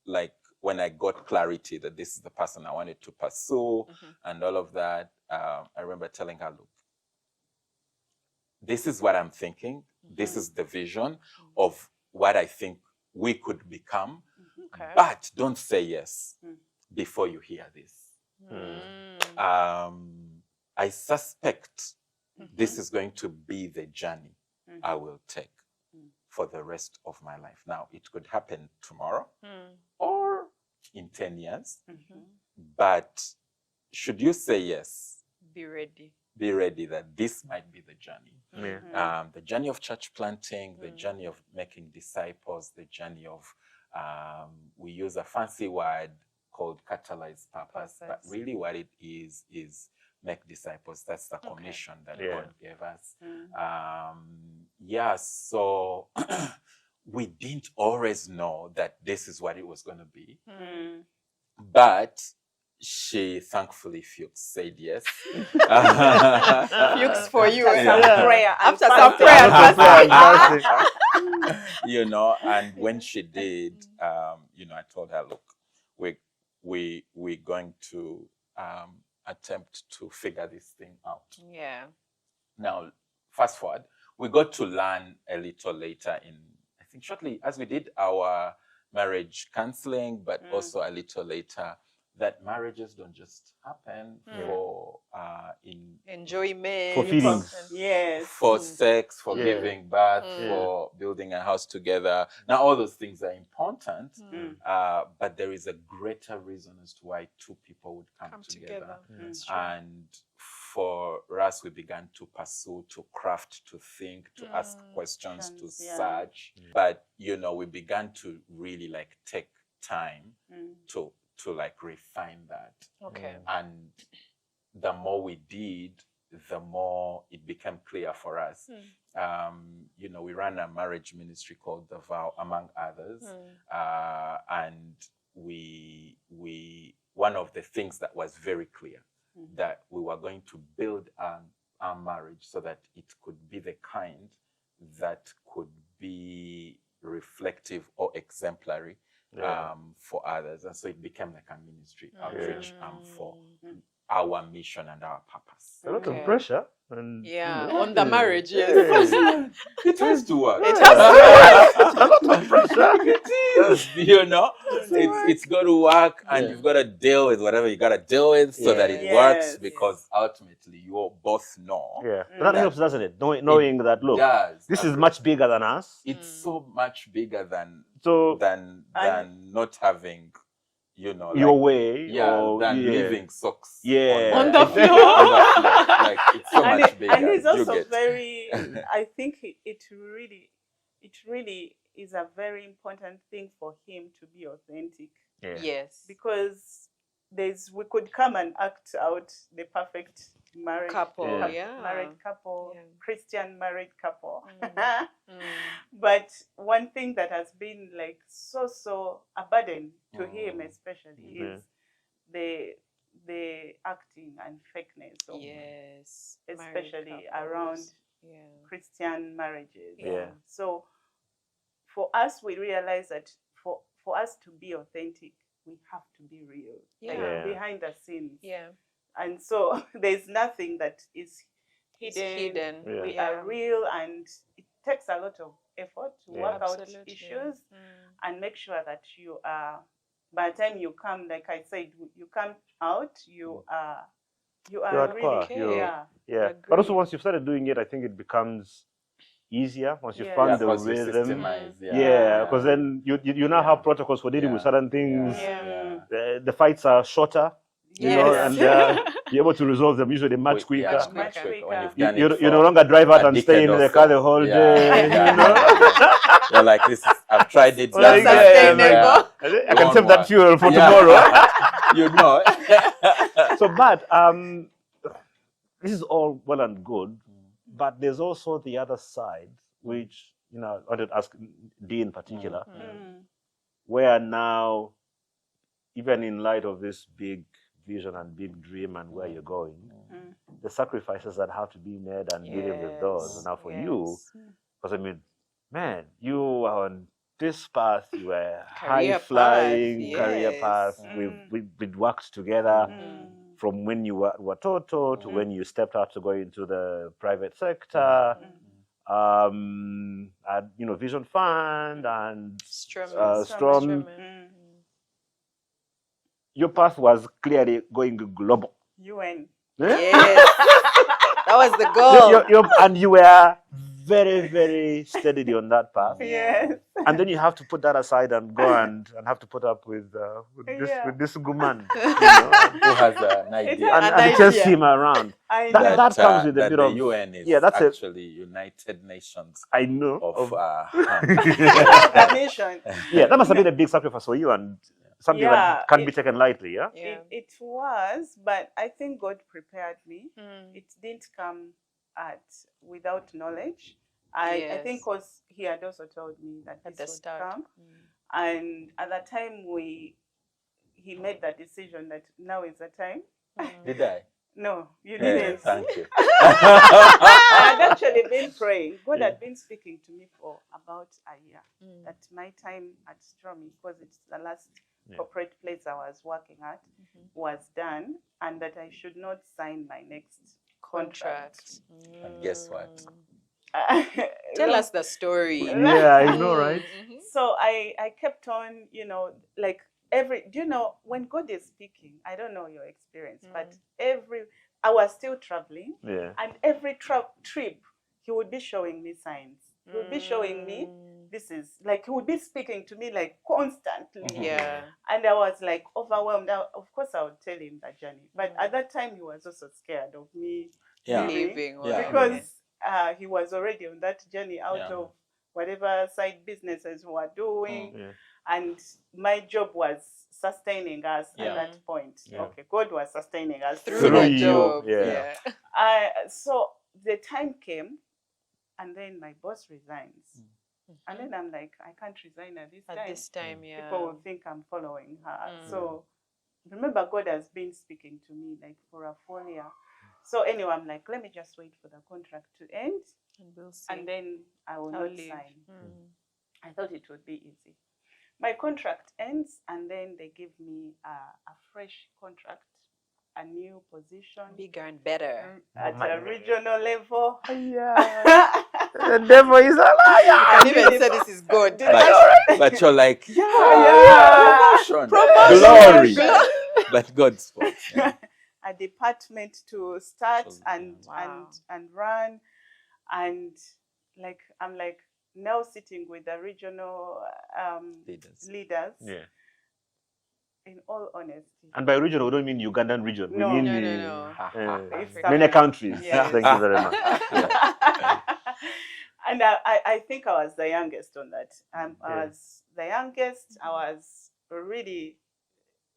like, when I got clarity that this is the person I wanted to pursue and all of that, I remember telling her, look, this is what I'm thinking. This is the vision of what I think we could become. But don't say yes before you hear this. I suspect this is going to be the journey I will take for the rest of my life. Now, it could happen tomorrow or in 10 years. But should you say yes, be ready. be ready that this might be the journey. Yeah. The journey of church planting, the journey of making disciples, the journey of, we use a fancy word called catalyze purpose, but really what it is make disciples. That's the commission that God gave us. So we didn't always know that this is what it was going to be, but she thankfully Fuchs said yes. Fuchs for you. After some prayer and fasting. You know, and when she did, you know, I told her, look, we're going to attempt to figure this thing out. Yeah. Now, fast forward, we got to learn a little later in, I think shortly as we did our marriage counseling, but also a little later, that marriages don't just happen for enjoyment, for feelings, for sex, for giving birth, for building a house together. Now, all those things are important, but there is a greater reason as to why two people would come together. And for us, we began to pursue, to craft, to think, to ask questions, to search. But, you know, we began to really like take time to like refine that. Okay. And the more we did, the more it became clear for us. You know, we ran a marriage ministry called The Vow, among others. And we one of the things that was very clear, that we were going to build our marriage so that it could be the kind that could be reflective or exemplary for others. And so it became like a ministry outreach for our mission and our purpose. A lot of pressure. And, on the marriage, yes. It has to work. It has to work. A lot of pressure. It is, you know. It's got to work, and you've got to deal with whatever you got to deal with so that it works, because ultimately you all both know. Yeah. That helps, doesn't it? Knowing that, look, this is much bigger than us. It's so much bigger than not having, you know, your like, way, than leaving socks on the floor. Like, it's so much bigger. And it's also very, I think it really is a very important thing for him to be authentic. Yes. Because we could come and act out the perfect married couple, Christian married couple. But one thing that has been like so a burden to him especially is the acting and fakeness of especially around Christian marriages. So for us, we realize that for us to be authentic, we have to be real, like behind the scenes. And so there's nothing that is hidden. We are real, and it takes a lot of effort to work out issues and make sure that you are, by the time you come, like I said, you come out, you are really But also once you've started doing it, I think it becomes easier once you found the rhythm. Because then you now have protocols for dealing with certain things. The fights are shorter. You know, and you're able to resolve them usually much quicker. much quicker. You no longer drive out and stay in the car the whole day. You know? You're like, I've tried it. I can save that fuel for tomorrow. You know. So, but this is all well and good, but there's also the other side, which, you know, I wanted to ask Dee in particular, where now, even in light of this big vision and big dream and where you're going, the sacrifices that have to be made and dealing with those. Now for you, because I mean, man, you are on this path, you were high-flying career path. We've worked together from when you were Toto to when you stepped out to go into the private sector. And, you know, Vision Fund and Strom. Your path was clearly going global. UN. Yes. That was the goal. And you were very, very steadily on that path. Yes. And then you have to put that aside and go and have to put up with this woman, you know? Who has a idea. and chase him around. I That, know. that comes with a that bit the of UN is that's actually United Nations I know of Organization. yeah, that must have been a big sacrifice for you and something that can't be taken lightly. Yeah, It was, but I think God prepared me. It didn't come without knowledge. I think because He had also told me that this would come, and at that time He made that decision that now is the time. Did I? No, you didn't. Thank you. I had actually been praying. God had been speaking to me for about a year. That my time at Stromy, because it's the last corporate place I was working at, was done, and that I should not sign my next contract. And guess what? Tell us the story. Yeah, I know, right? So I kept on, like do you know, when God is speaking, I don't know your experience, but I was still traveling, and every trip, He would be showing me signs. He would be showing me, this is, like, He would be speaking to me, like, constantly. And I was, like, overwhelmed. Of course, I would tell Him that journey. But at that time, He was also scared of me leaving. Because He was already on that journey out of whatever side businesses we were doing. And my job was sustaining us at that point. Okay, God was sustaining us through the job. So the time came, and then my boss resigns. And then I'm like, I can't resign at this time. People will think I'm following her. So remember, God has been speaking to me like for a full year. So anyway, I'm like, let me just wait for the contract to end, and we'll see. And then I will not sign. I thought it would be easy. My contract ends, and then they give me a fresh contract, a new position, bigger and better at a regional level. The devil is a liar. I even say this is good. But you're like, promotion, glory. But God spoke. A department to start and run, and like I'm like now sitting with the regional leaders. In all honesty. And by region, we don't mean Ugandan region. We mean many countries. Thank you very much. And I think I was the youngest on that. I was the youngest. I was really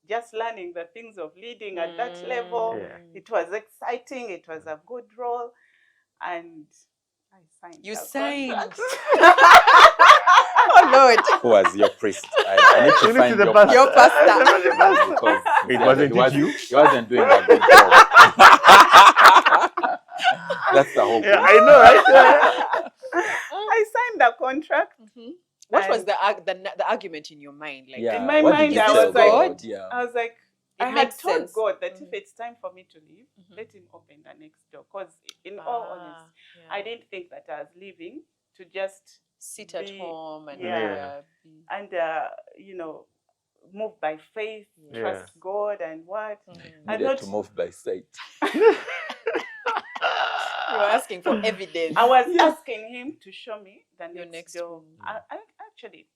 just learning the things of leading at that level. It was exciting. It was a good role. And I signed. You signed. Oh Lord! Who was your priest? I need to find your pastor. It wasn't you. He wasn't doing a good job. That's the whole point. I know, right? I signed the contract. What was the argument in your mind? Like in my mind, I was like, I had told God that if it's time for me to leave, let Him open the next door. Because in all honesty, I didn't think that I was leaving to just sit at home and move by faith, trust God, and what. I needed to move by faith. You were asking for evidence. I was asking Him to show me the next door. I actually,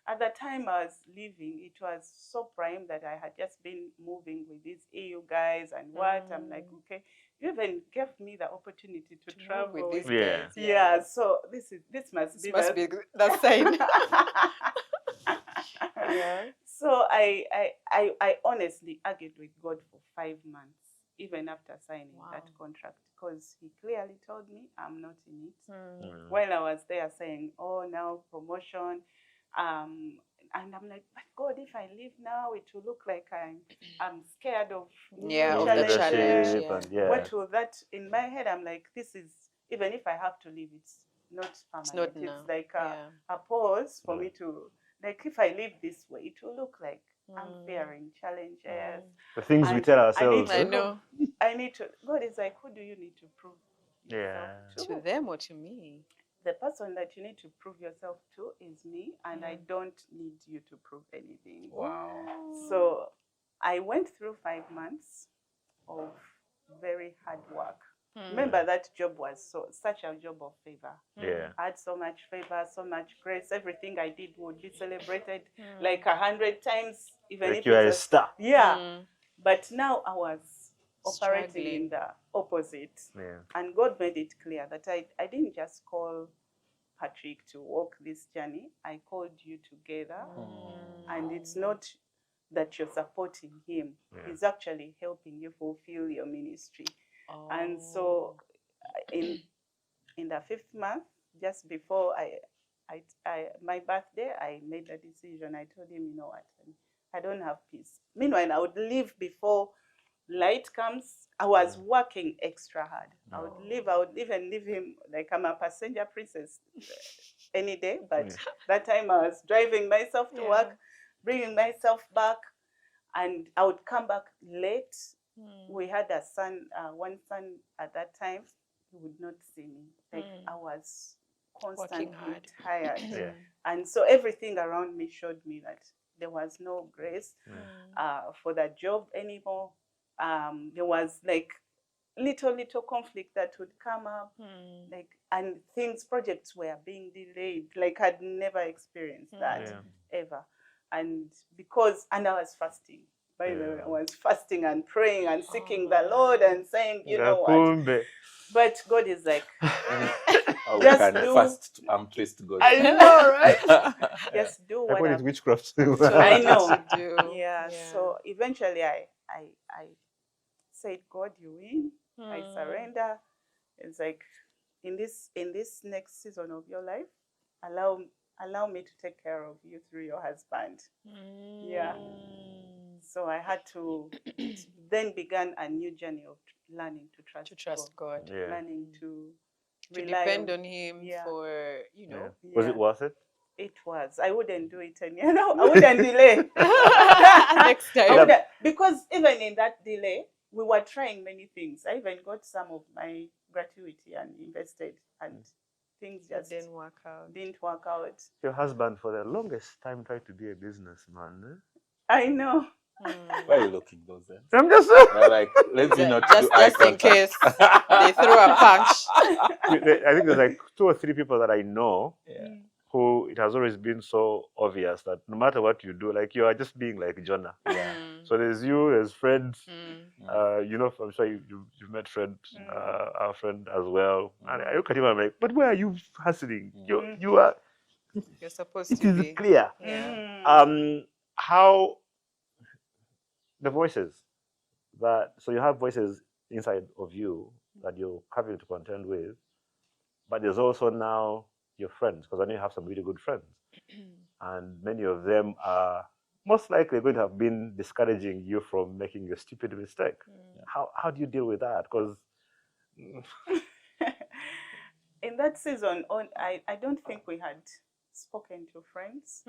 at the time I was leaving, it was so prime that I had just been moving with these EU guys and what. I'm like, okay, you even gave me the opportunity to travel with these guys. So this must be the sign. So I honestly argued with God for 5 months, even after signing that contract, because He clearly told me I'm not in it. While I was there saying, oh, now promotion, and I'm like, but God, if I leave now, it will look like I'm scared of the challenge. What will that, in my head, I'm like, this is, even if I have to leave, it's not permanent. It's like a pause for me to, like, if I live this way, it will look like I'm fearing challenges. The things we tell ourselves. I need to, God is like, who do you need to prove yourself to them or to me? The person that you need to prove yourself to is me, and I don't need you to prove anything. Wow. So I went through 5 months of very hard work. Remember, that job was such a job of favor. I had so much favor, so much grace. Everything I did would be celebrated like 100 times, even like if you are a star. But now I was operating Struggling. in the opposite. Yeah. And God made it clear that I didn't just call Patrick to walk this journey. I called you together. And it's not that you're supporting him. Yeah. He's actually helping you fulfill your ministry. Oh. And so in the 5th month, just before my birthday, I made a decision. I told him, you know what, I don't have peace. Meanwhile, I would leave before light comes. I was working extra hard. I would even leave him like I'm a passenger princess any day. But that time I was driving myself to work, bringing myself back, and I would come back late. We had a son, one son at that time. He would not see me. Like I was constantly tired. Yeah. And so everything around me showed me that there was no grace for that job anymore. There was like little conflict that would come up, like, and projects were being delayed. Like I'd never experienced that ever. And I was fasting. By the way, I was fasting and praying and seeking the Lord and saying, you know what? But God is like, just do. Fast, I'm pleased to God. I know, right? Just do I what call it witchcraft. I know. Do. Yeah. So eventually, I said, God, you win. I surrender. It's like in this next season of your life, allow me to take care of you through your husband. Yeah. So I had to then began a new journey of learning to trust God. God. Learning to depend on him for, you know. Was it worth it? It was. I wouldn't do it, and I wouldn't delay. Next time. Because even in that delay, we were trying many things. I even got some of my gratuity and invested, and things just didn't work out. Your husband, for the longest time, tried to be a businessman. Eh? I know. Why are you looking those ends? I'm just like, let's not just in case they throw a punch. I think there's like 2 or 3 people that I know who it has always been so obvious that no matter what you do, like you are just being like Jonah. So there's you, there's Fred. You know, I'm sure you've met Fred, our friend as well. And I look at him and I'm like, but where are you hustling? You are. You're supposed to be. It is clear. How the voices so you have voices inside of you that you're having to contend with, but there's also now your friends, because I know you have some really good friends, and many of them are most likely going to have been discouraging you from making a stupid mistake. How do you deal with that? Because in that season, I don't think we had spoken to friends.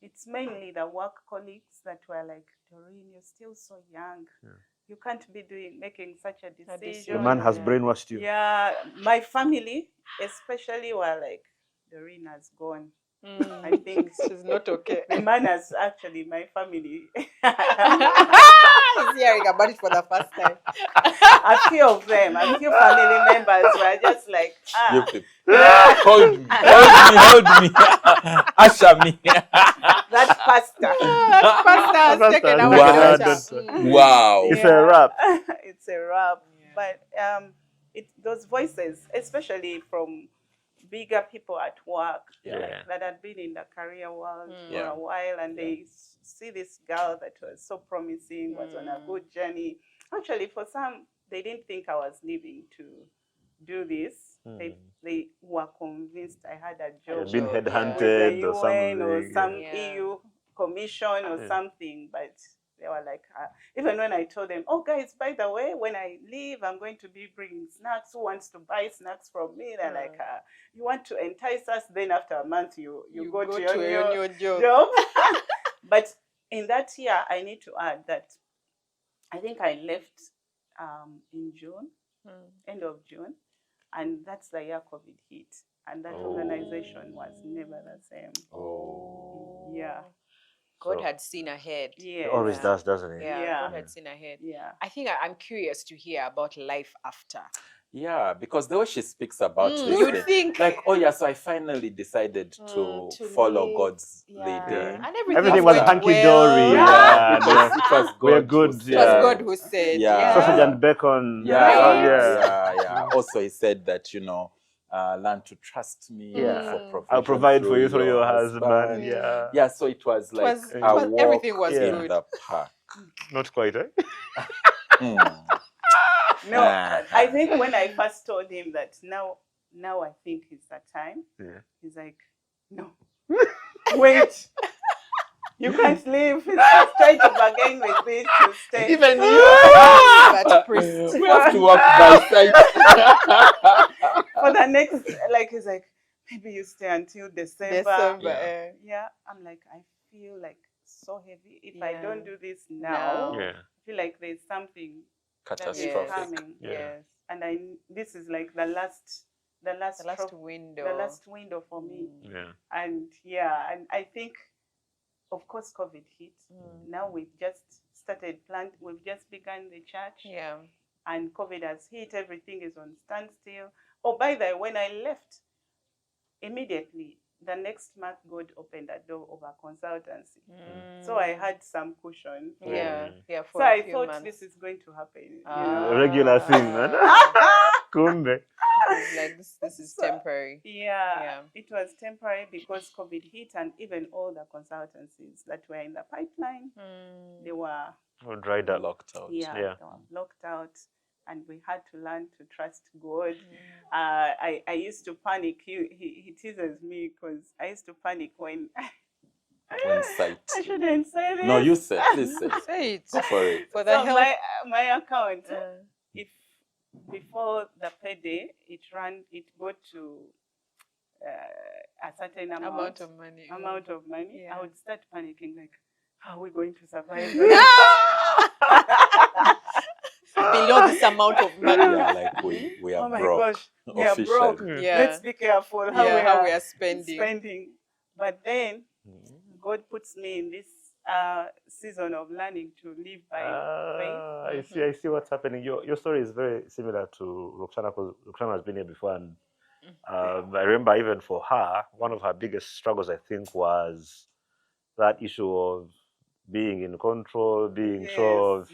It's mainly the work colleagues that were like, Doreen, you're still so young. You can't be making such a decision. The man has brainwashed you. Yeah, my family especially were like, Doreen has gone. I think she's not okay. The man has actually, my family. He's hearing about it for the first time. A few of them, a few family members were just like, hold me, usher me. That pastor has taken our Wow. It's a wrap. It's a wrap. But those voices, especially from bigger people at work that had been in the career world for a while, and they see this girl that was so promising, was on a good journey. Actually, for some, they didn't think I was leaving to do this. They were convinced I had a job, been headhunted with the UN or some EU commission or something, but they were like, even when I told them, oh guys, by the way, when I leave, I'm going to be bringing snacks. Who wants to buy snacks from me? They're like, you want to entice us? Then after a month, you go to your new job. But in that year, I need to add that I think I left in June, end of June, and that's the year COVID hit, and that organization was never the same. Oh. Yeah. God So had seen ahead. He Yes. always Yeah. does, doesn't he? Yeah, Yeah. God had seen ahead. Yeah. I think I'm curious to hear about life after. Yeah, because the way she speaks about this, You'd think like, oh yeah, so I finally decided to follow live. God's Yeah. leading. And everything, Everything was went hunky-dory. well. Yeah, because it was God we're who good. said, It was Yeah. God who said. Yeah. Sausage and bacon. Yeah, Right? yeah. Also, he said that, learn to trust me Yeah. for provision. I'll provide for through you through your husband. husband. Yeah. Yeah, so it was It like was, a walk everything was in good. the park. Not quite, eh? Mm. No, I think when I first told him that now I think it's the time, Yeah. he's like, no, wait, you can't leave. He's just trying to bargain with me to stay. Even you, but priest. We have to walk by sight. For the next, like, he's like, maybe you stay until December. Yeah. Yeah, I'm like, I feel like so heavy. If I Yeah. don't do this now, No. Yeah. I feel like there's something that is Catastrophic. coming. Yeah. Yes, and this is like the last window. the last window for me. Yeah. And I think, of course, COVID hit. Now we've just we've just begun the church. Yeah. And COVID has hit. Everything is on standstill. Oh, by the way, when I left, immediately the next month God opened a door of a consultancy. So I had some cushion. Yeah. For So a I few thought months. this is going to happen. A regular thing, man. Kumbe. It's like this is temporary. Yeah, it was temporary because COVID hit, and even all the consultancies that were in the pipeline, they were Dried up. Locked out. they were blocked out, and we had to learn to trust God. I used to panic. He teases me because I used to panic when Insight. I shouldn't say this. No, you say. Please say. Say it. Go for it. For the So help. my account, if before the payday, it got to a certain amount of money. I would start panicking, like, how are we going to survive? Below this amount of money. Yeah, like we are Oh my broke. gosh, we are broke. Officially. Let's be careful how we are spending. But then God puts me in this season of learning to live by faith. I see what's happening. Your story is very similar to Roxana, because Roxana has been here before, and I remember even for her, one of her biggest struggles, I think, was that issue of being in control, being sure of,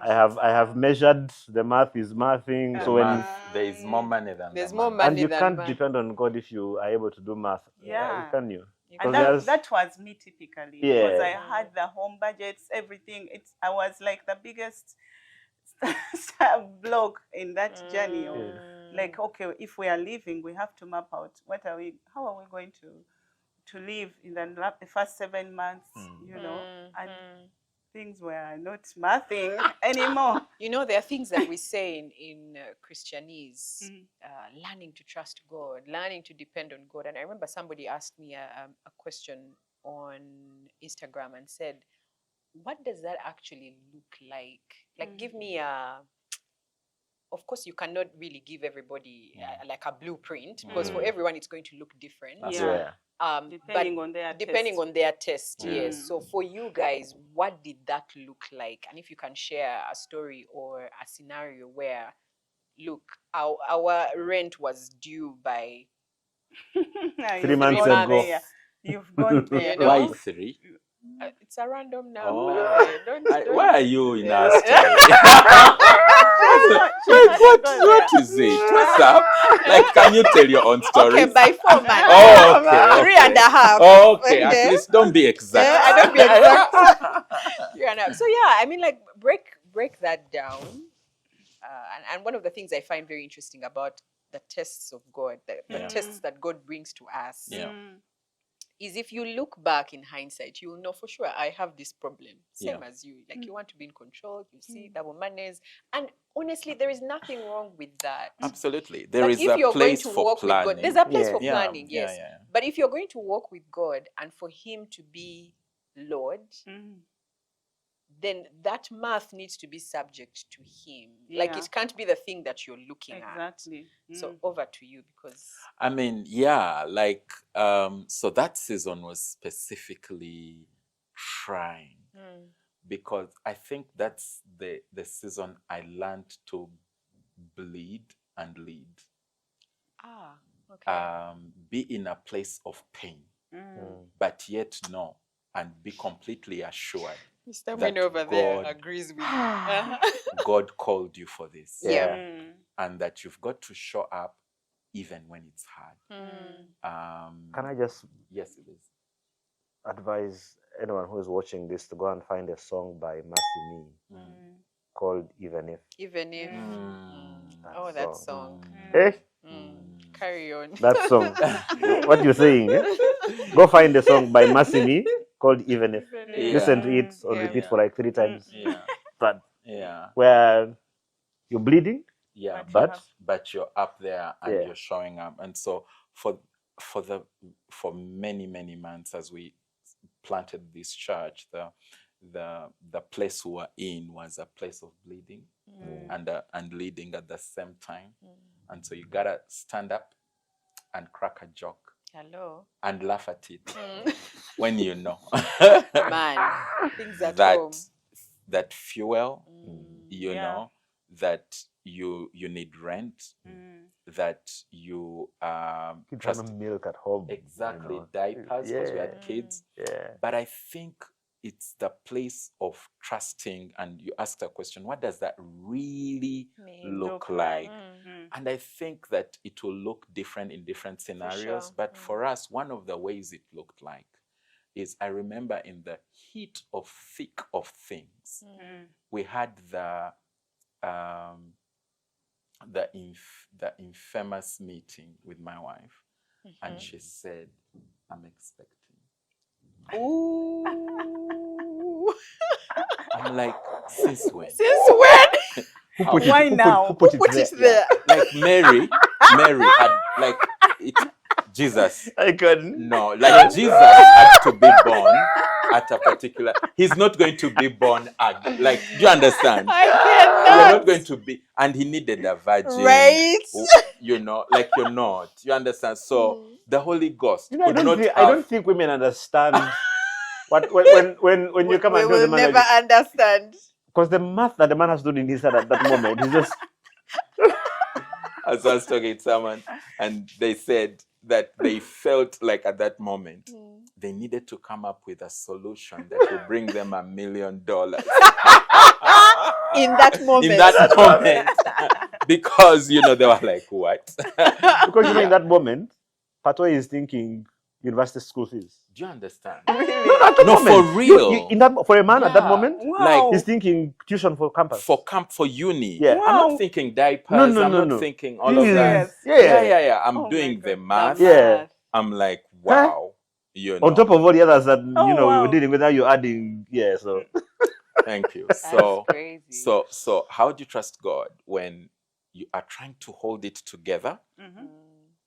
I have measured, the math is mathing. So when there is more money than there's the more man. money and you than can't man. depend on God if you are able to do math. Yeah. Can you? And that was me typically, because I had the home budgets, everything. I was like the biggest block in that journey. Like, okay, if we are leaving, we have to map out how are we going to live in the first 7 months, and things were not mathing anymore. There are things that we say in Christianese, learning to trust God, learning to depend on God. And I remember somebody asked me a question on Instagram and said, what does that actually look like? Like, give me of course, you cannot really give everybody like a blueprint, because for everyone it's going to look different. Depending on their test, yes. So for you guys, what did that look like? And if you can share a story or a scenario where, look, our rent was due by 3 months ago. You've gone there. Why 3? It's a random number. Don't, why are you in our story? What is it? What's up? Like, can you tell your own story? Okay, by 4 months. Oh, okay. 3.5. Okay, at least don't be exact. I don't be exact. So I mean, like, break that down. And one of the things I find very interesting about the tests of God, the tests that God brings to us, is if you look back in hindsight, you will know for sure I have this problem, same as you. Like, you want to be in control, you see double manners, and honestly, there is nothing wrong with that. Absolutely, there is a place for planning. There's a place for planning, yes. Yeah. But if you're going to walk with God and for Him to be Lord, then that math needs to be subject to Him. Like, it can't be the thing that you're looking at. So over to you, because I mean, like, so that season was specifically trying. Because I think that's the season I learned to bleed and lead. Okay. Be in a place of pain, but yet know and be completely assured Mr. that Winnie over there God- agrees with you. God called you for this. Yeah. And that you've got to show up even when it's hard. Can I just Yes, it is. advise anyone who is watching this to go and find a song by Mercy Me called Even If. Even if. Oh, that song. Eh? Carry on. That song. What you're saying? Eh? Go find a song by Mercy Me called Even If. Listen to it on repeat for like 3 times. But where you're bleeding, but you're up there and Yeah. you're showing up. And so for many months as we planted this church, the place we were in was a place of bleeding and leading at the same time. And so you gotta stand up and crack a joke. Hello. And laugh at it when you know. Man, things at home. That fuel, you know, that you need rent, that you trust milk at home. Exactly, you know. diapers because we had kids. But I think it's the place of trusting, and you asked a question, what does that really look like? And I think that it will look different in different scenarios. But for us, one of the ways it looked like is, I remember in the heat of thick of things, we had the infamous meeting with my wife, and she said, I'm expecting. Ooh. I'm like, since when? Since when? Why now? Who put Put it it there? there. Like Mary had like it. Jesus. I couldn't. No, like Jesus had to be born at a particular. He's not going to be born at, like. Do you understand? I cannot. You're not going to be, and he needed a virgin, right? You know, like you're not. You understand? So the Holy Ghost. You know, I don't think women understand what when you come and tell the man, never understand. Because the math that the man has to do in his head at that moment, he's just. I was talking to someone, and they said that they felt like at that moment they needed to come up with a solution that would bring them $1 million. In that moment. In that moment. Because, you know, they were like, what? Because, you know, in that moment, Pato is thinking university school fees. Do you understand? Really? No, for real. For a man at that moment, like he's thinking tuition for campus. For uni. Yeah. I'm not thinking diapers. No. I'm not thinking all of that. Yeah. I'm doing the math. Yeah. I'm like, wow. You know. On top of all the others that we were dealing with, now you're adding, so. Thank you. That's crazy. So how do you trust God when you are trying to hold it together?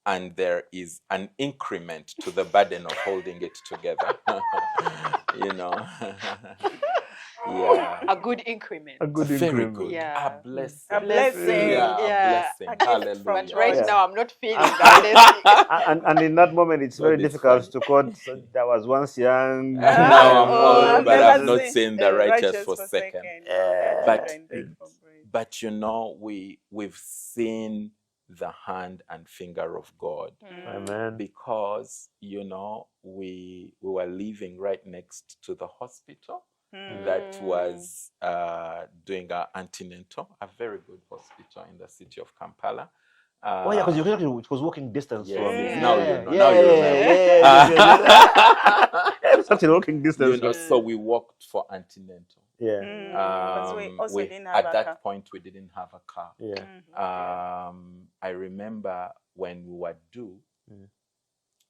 And there is an increment to the burden of holding it together. You know. Yeah. A good increment. Very good. Yeah. A blessing. A blessing. Yeah. A blessing. Hallelujah. But right now, I'm not feeling that. And in that moment, it's very difficult to quote. There was once young. Now I'm old, but I've not seen seen the righteous forsaken. But you know, we've seen the hand and finger of God. Amen. Because, you know, we were living right next to the hospital that was doing our antenatal, a very good hospital in the city of Kampala. Because it was walking distance from me. Now you know. Now you remember. Such a walking distance. You know, so we walked for antenatal. Yeah. At that point, we didn't have a car. Yeah. I remember when we were due,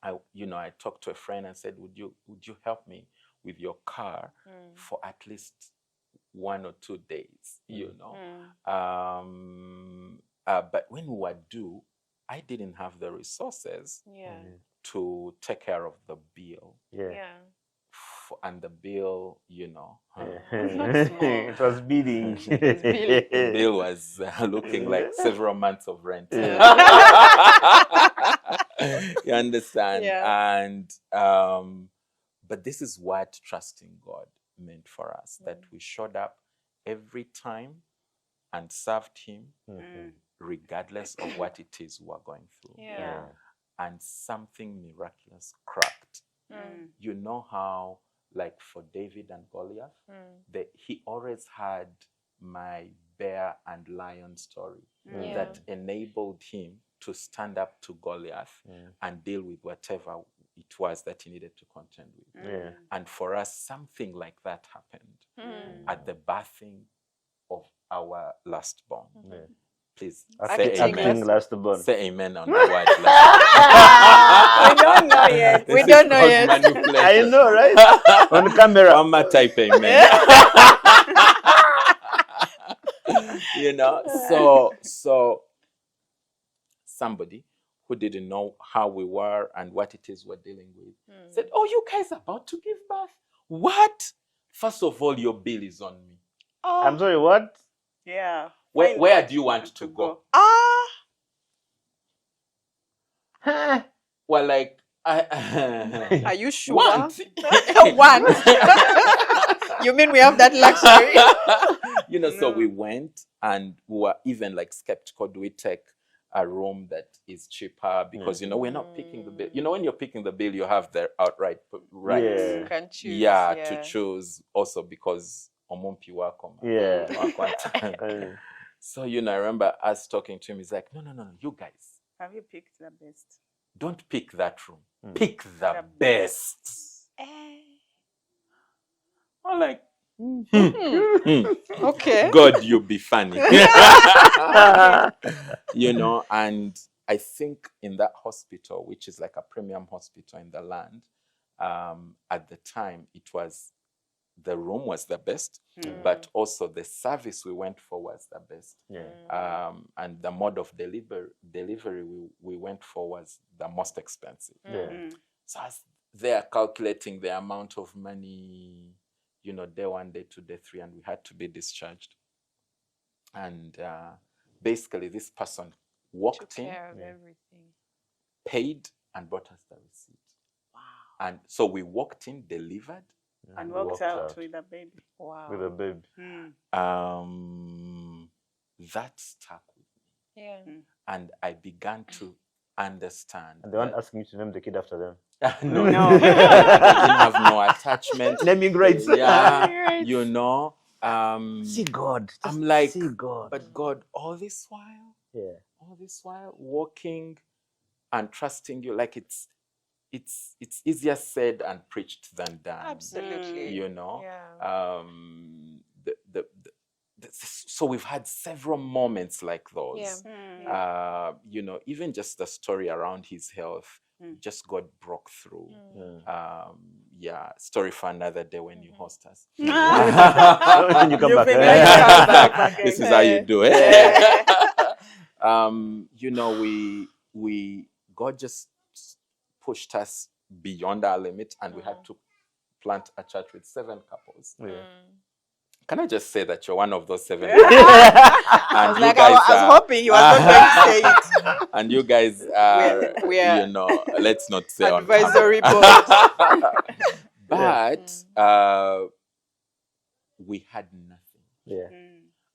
I talked to a friend and said, would you help me with your car for at least 1 or 2 days, you know? But when we were due, I didn't have the resources to take care of the bill. And the bill, you know, it was bidding. The bill was looking like several months of rent. You understand? And But this is what trusting God meant for us, that we showed up every time and served him regardless of what it is we're going through. Yeah. And something miraculous cracked. You know how, like for David and Goliath, he always had my bear and lion story that enabled him to stand up to Goliath and deal with whatever it was that he needed to contend with. And for us, something like that happened at the birthing of our last born. Please say amen. Say amen on the word. We don't know yet. We don't know yet. I know, right? On camera. Mama type amen. You know, so somebody who didn't know how we were and what it is we're dealing with said, "Oh, you guys are about to give birth? What? First of all, your bill is on me." Oh. I'm sorry, what? Yeah. Where do you want to go? Well, like, Are you sure? Want. Want. You mean we have that luxury? You know, so we went and we were even like skeptical. Do we take a room that is cheaper? Because, you know, we're not picking the bill. You know, when you're picking the bill, you have the outright right. You can choose. To choose also because omumpi wako. So, you know, I remember us talking to him. He's like, no, you guys. Have you picked the best? Don't pick that room. Pick the best. I'm like, okay. God, you be funny. You know, and I think in that hospital, which is like a premium hospital in the land, at the time, the room was the best, but also the service we went for was the best. And the mode of delivery we went for was the most expensive. So I was there calculating the amount of money, you know, day 1, day 2, day 3, and we had to be discharged. And basically this person walked in, paid, and brought us the receipt. Wow. And so we walked in, delivered, and walked out with a baby. Wow. With a baby. That stuck with me. Yeah. And I began to understand. And they weren't asking you to name the kid after them. No. They didn't have no attachment. Naming rights. Yeah. You know. See God. I'm like, see God. But God, all this while walking and trusting you, like it's easier said and preached than done. Absolutely. You know. Yeah. So we've had several moments like those. Yeah. You know, even just the story around his health, just God broke through. Story for another day when you host us. When you come back. This is how you do it. You know, God just pushed us beyond our limit, and we had to plant a church with 7 couples. Can I just say that you're one of those 7? And I was hoping you were not going to say it. And you guys are, you know, let's not say advisory board. But we had nothing.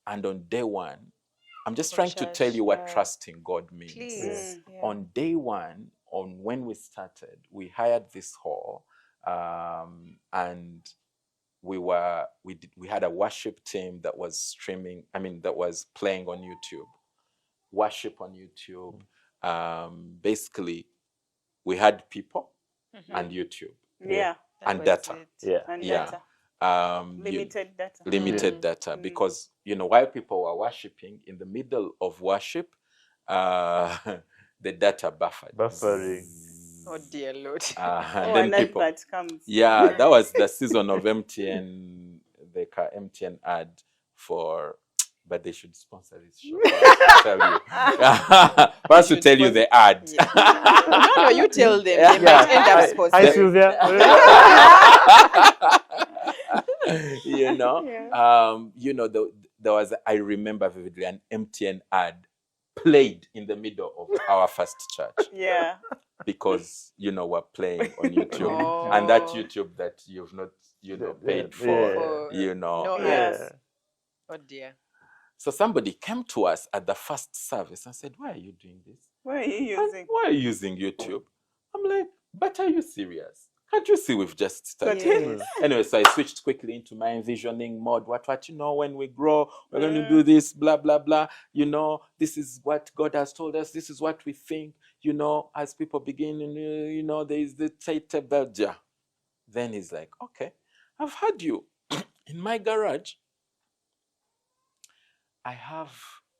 And on day 1, I'm just trying to tell you what trusting God means. Please. On day 1, when we started, we hired this hall, and we had a worship team that was streaming. That was playing on YouTube, worship on YouTube. Basically, we had people and YouTube, and data. Limited data, because you know, while people were worshiping, in the middle of worship, the data buffering. Oh dear Lord. And then people, comes. that was the season of MTN, the MTN ad for, but they should sponsor this show. Tell you. First to tell you the ad. No, you tell them. They might end up sponsoring. Hi, Sylvia. You know, you know, there was, I remember vividly, an MTN ad played in the middle of our first church. because, we're playing on YouTube. Oh. And that YouTube that you've not, paid for, Yeah. No Yes. ads. Oh dear. So somebody came to us at the first service and said, why are you doing this? What are you And using? why are you using YouTube? I'm like, but are you serious? Can't you see we've just started? Yes. Anyway, so I switched quickly into my envisioning mode. What, when we grow, we're going to do this, blah, blah, blah. This is what God has told us. This is what we think, as people begin, there is the divergent. Then he's like, okay, I've heard you. In my garage, I have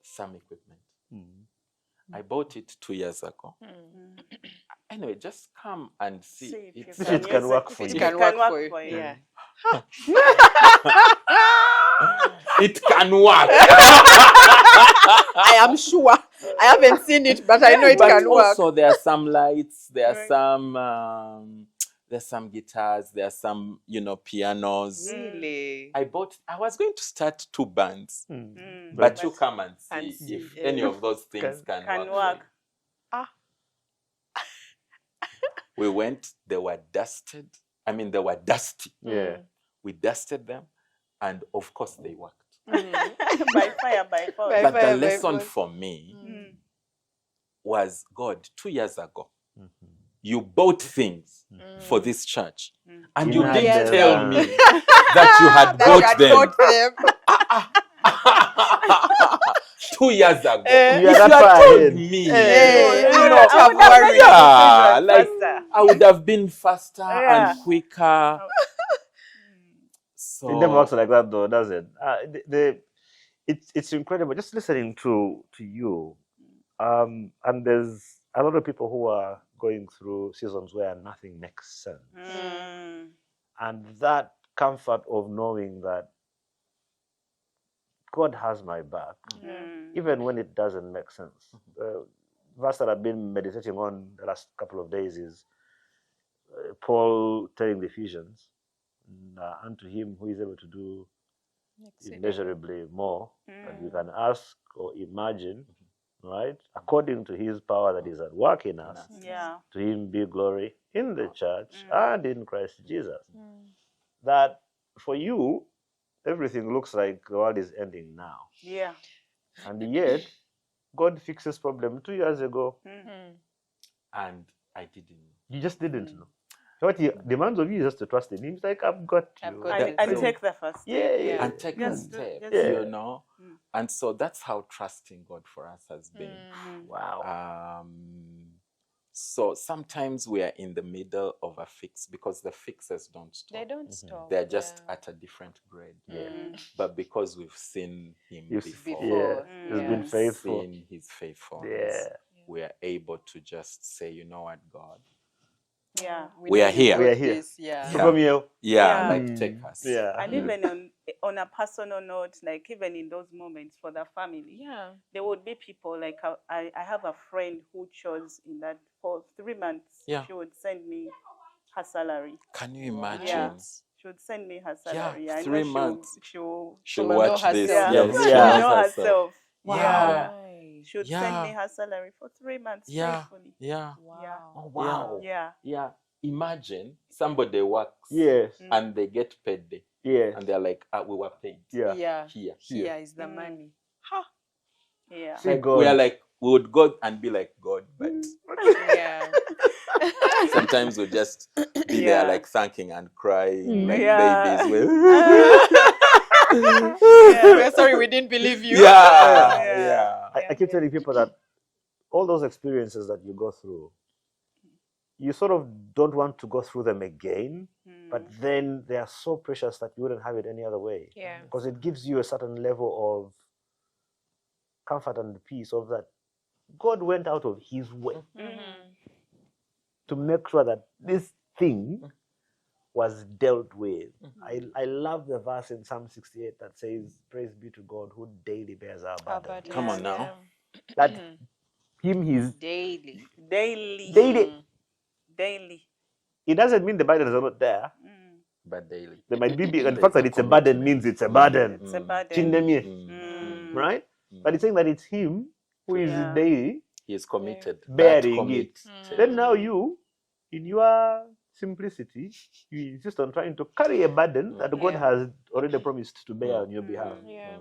some equipment. I bought it 2 years ago. Anyway, just come and see. If it can work for It you. can work for you. Yeah. It can work. I am sure. I haven't seen it, but I know it But can work. also there are some lights, there are Right. there's some guitars, there are some, pianos. Really? I was going to start 2 bands, Mm. but you come and And see see, if yeah. any of those things Can can work. work. We went, they were dusted. I mean, they were dusty. Yeah. We dusted them, and of course they worked. By fire, by force. By But fire, the by lesson force. for me Mm. was, God, 2 years ago, you bought things for this church, and you In didn't advance. tell me that you had That you had bought bought them. them. 2 years ago. Eh. You If are you that far had told ahead. me, Eh, I you would not have have made the worried. decision like faster. I would have been faster Yeah. and quicker. So It never works like that, though, does it? It's incredible just listening to you. And there's a lot of people who are going through seasons where nothing makes sense, Mm. and that comfort of knowing that God has my back, Mm. even when it doesn't make sense. The verse that I've been meditating on the last couple of days is Paul telling the Ephesians, unto him who is able to do immeasurably more than we can ask or imagine, right? According to his power that is at work in us, Yeah. to him be glory in the church and in Christ Jesus. That for you, everything looks like the world is ending now. Yeah. And yet, God fixes problem 2 years ago. and I didn't know. You just didn't know. So what he demands of you is just to trust in him. He's like, I've got you. I've got And So- take the first step. Yeah. And take a Just- step, just- Yeah. And so that's how trusting God for us has been. Wow. So sometimes we are in the middle of a fix because the fixes don't stop. They don't stop. They're just yeah. at a different grade. But But because we've seen him You've- before, Before. He's Yeah. been faithful. seen his faithfulness, Yeah. we are able to just say, you know what, God? yeah. We know are here. you We are got here. this, Yeah. Yeah. From you. Yeah, Yeah. like take us. Yeah. And even on a personal note, like even in those moments for the family, Yeah. there would be people like I have a friend who chose in that for 3 months. Yeah. She would send me her salary. Can you imagine? Yeah. She would send me her salary. I know 3 months. She'll She'll She'll watch know this. herself. yeah, Yes, she'll she Yeah. knows know herself. herself. Wow. Yeah. Right. She would Yeah. send me her salary for 3 months Yeah. faithfully. Yeah. Wow. Oh, wow. Yeah. Yeah. Imagine somebody works Yes. and they get paid day. Yes. And they're like, we were paid Yeah. Yeah. here. Here is the money. Yeah. See, Like, God. we are like, we would go and be like, God, but Yeah. sometimes we just be Yeah. there like thanking and crying like Yeah. babies. We're sorry we didn't believe you. Yeah. I keep telling people that all those experiences that you go through, you sort of don't want to go through them again, but then they are so precious that you wouldn't have it any other way. Yeah. Because it gives you a certain level of comfort and peace of that God went out of his way to make sure that this thing was dealt with. I love the verse in Psalm 68 that says, praise be to God who daily bears our burden. Come on now. That him, he's Daily. Daily. Daily. it doesn't mean the burden is not there. But daily. There might be, and the There's fact that a it's a burden commitment. means it's a burden. It's a burden. Chindemye, Mm. right? But it's saying that it's him who is Yeah. daily He's committed. That bearing it. committed. Then now you, in your simplicity, you insist on trying to carry a burden that God has already promised to bear on your behalf. Yeah.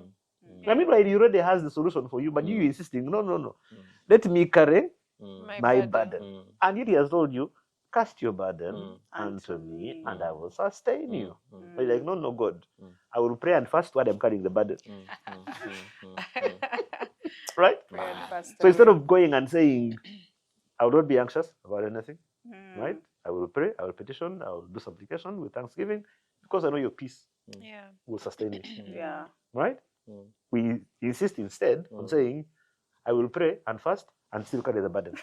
I mean, like, he already has the solution for you, but you insisting, no. Let me carry my burden. And yet he has told you, cast your burden unto me, and I will sustain you. But you're like, no, God. I will pray and fast while I'm carrying the burden. Right? So instead of going and saying, I will not be anxious about anything, right? I will pray, I will petition, I will do supplication with thanksgiving, because I know your peace will sustain me. Yeah. Right? We insist instead on saying, I will pray and fast and still carry the burden.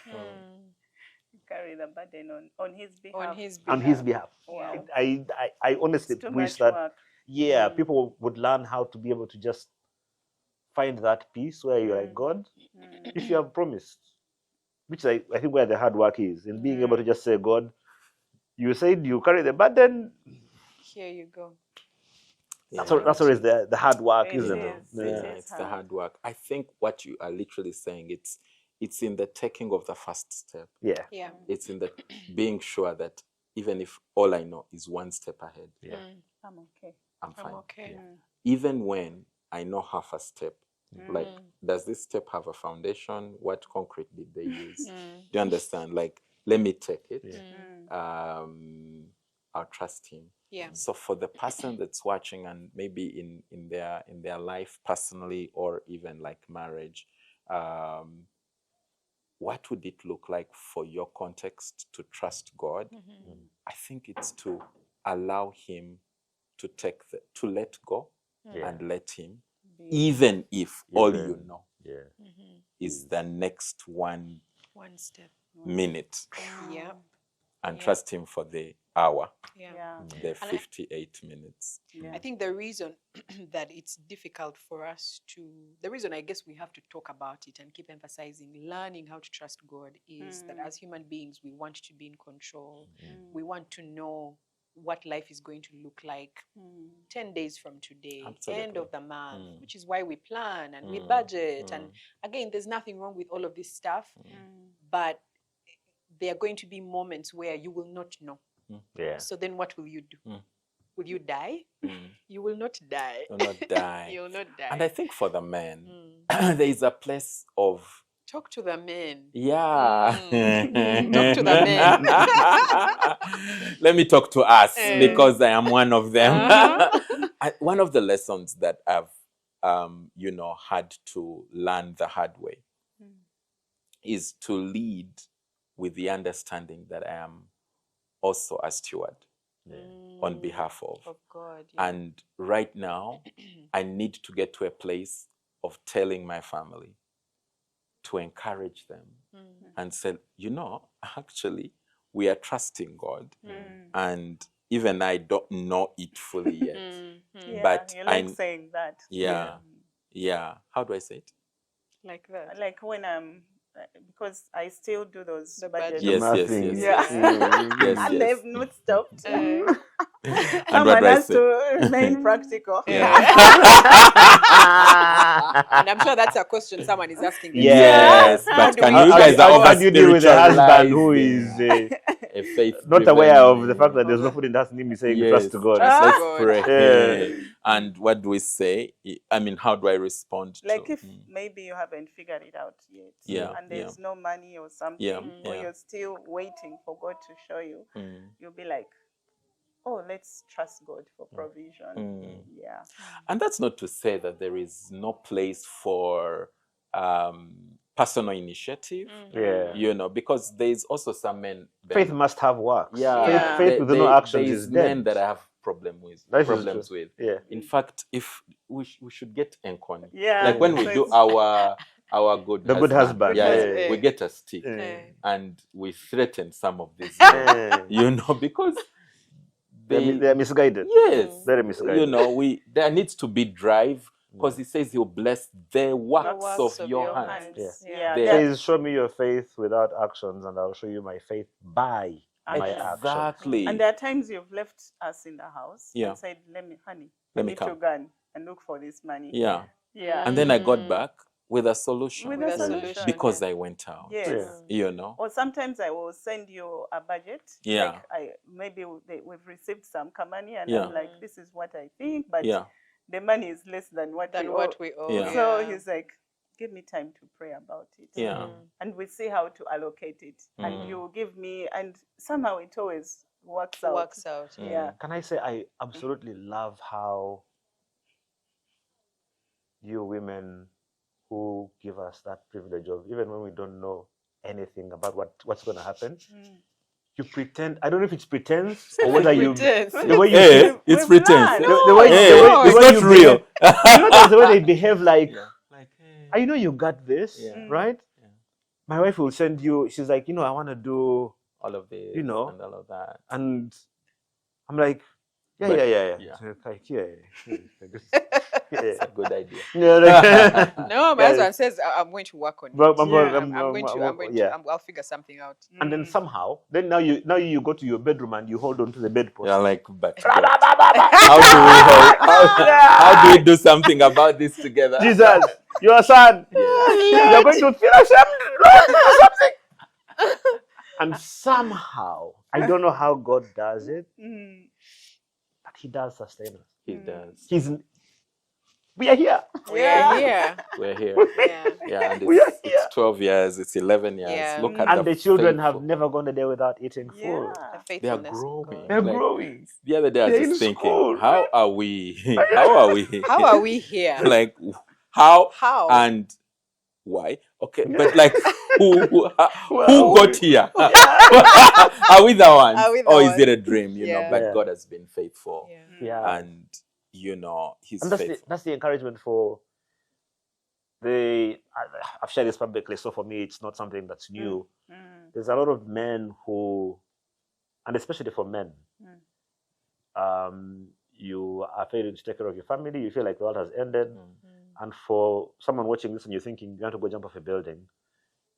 Carry the burden on his behalf. On his behalf. Wow. I honestly It's too wish much that work. people would learn how to be able to just find that peace where you're like, God, if you have promised, which I think where the hard work is, in being able to just say, God, you said you carry the burden. Here you go. That's always the hard work, isn't it? It's the hard work. I think what you are literally saying, it's in the taking of the first step. Yeah. It's in the being sure that even if all I know is one step ahead, I'm okay. I'm fine. Okay. Even when I know half a step, like, does this step have a foundation? What concrete did they use? Do you understand? Like, let me take it. I'll trust him. Yeah. So for the person that's watching, and maybe in their life personally, or even like marriage, what would it look like for your context to trust God? I think it's to allow him to let go and let him, even if all you know is the next one step, minute, and Yeah. trust him for the hour, Yeah. the 58 minutes. I think the reason that it's difficult for us the reason I guess we have to talk about it and keep emphasizing learning how to trust God is that as human beings, we want to be in control. We want to know what life is going to look like 10 days from today, end of the month, which is why we plan and we budget. And again, there's nothing wrong with all of this stuff, but there are going to be moments where you will not know. So then what will you do? Will you die? You will not die. You will not die. You will not die. And I think for the men, there is a place of... Talk to the men. Yeah. Talk to the men. Let me talk to us, because I am one of them. One of the lessons that I've, had to learn the hard way is to lead with the understanding that I am also a steward on behalf of God. And right now, I need to get to a place of telling my family, to encourage them and say, actually, we are trusting God. And even I don't know it fully yet. But you like saying that. Yeah. How do I say it? Like that. Like when I'm... because I still do those budget. Yes. And they've not stopped. And someone has to remain practical. And I'm sure that's a question someone is asking. Yes, but can you guys how do you deal with a husband who is not aware of the fact that there's no food in the house, and him saying trust to God? Let's pray. And what do we say? I mean, how do I respond? Like if maybe you haven't figured it out yet, and there's no money or something, or you're still waiting for God to show you, you'll be like, oh, let's trust God for provision. And that's not to say that there is no place for personal initiative, because there's also some men... Faith must have works. Yeah. Faith with no actions is dead. Men that I have problems with. In fact, if we should get Encon. Like when we do our good husband. We get a stick and we threaten some of these men, because they are misguided. Yes. Very misguided. There needs to be drive, because he says he'll bless the works of your hands. Says, show me your faith without actions, and I'll show you my faith by my actions. Exactly. And there are times you've left us in the house and said, let me come to go and look for this money. And then I got back with a solution. With With a a solution. solution. Because I went out. Yes. You know? Or sometimes I will send you a budget. Yeah. Like we've received some money, and Yeah. I'm like, this is what I think, but Yeah. the money is less than what we owe. Yeah. So he's like, give me time to pray about it. Yeah. And we see how to allocate it. And you give me, and somehow it always works out. Works out. Yeah. Can I say I absolutely love how you women who give us that privilege of, even when we don't know anything about what's going to happen, you pretend. I don't know if it's pretense or whether you Pretense. the way you Hey, it's We've pretense. learned. the way It's way not you real. behave, you know, there's the way they behave like, Like, hey. I know you got this, Yeah. right? Yeah. My wife will send you. She's like, I want to do, All of this, You know, and all of that. and I'm like, yeah. Yeah. Like, yeah. It's a good idea. Yeah, like, No, my husband says I'm going to work on it. But- I'll figure something out. and then somehow, then now you go to your bedroom and you hold on to the bedpost. Yeah, like, but how do we do something about this together? Jesus, your son, you're going to feel ashamed or something. And somehow, I don't know how God does it, but He does sustain us. He does. We are here. Yeah. We're here. Yeah. Yeah, and We are it's here. 12 years, it's 11 years. Yeah. Look at And the children have faithful- never gone a day without eating food. Yeah. The They are faithfulness of growing. God. They're Like, growing. The other day I was They're just in thinking, school. how are we? How are we? How are we here? Like, how How? and why? Okay, but like, who Well, got here? Are we the ones? Are we the Or is ones? it a dream? You know, Yeah. but Yeah. God has been faithful. Yeah. Yeah. And, He's And faithful. that's the encouragement for I've shared this publicly, so for me it's not something that's new. There's a lot of men who, and especially for men, you are failing to take care of your family, you feel like the world has ended. And for someone watching this and you're thinking you want to go jump off a building,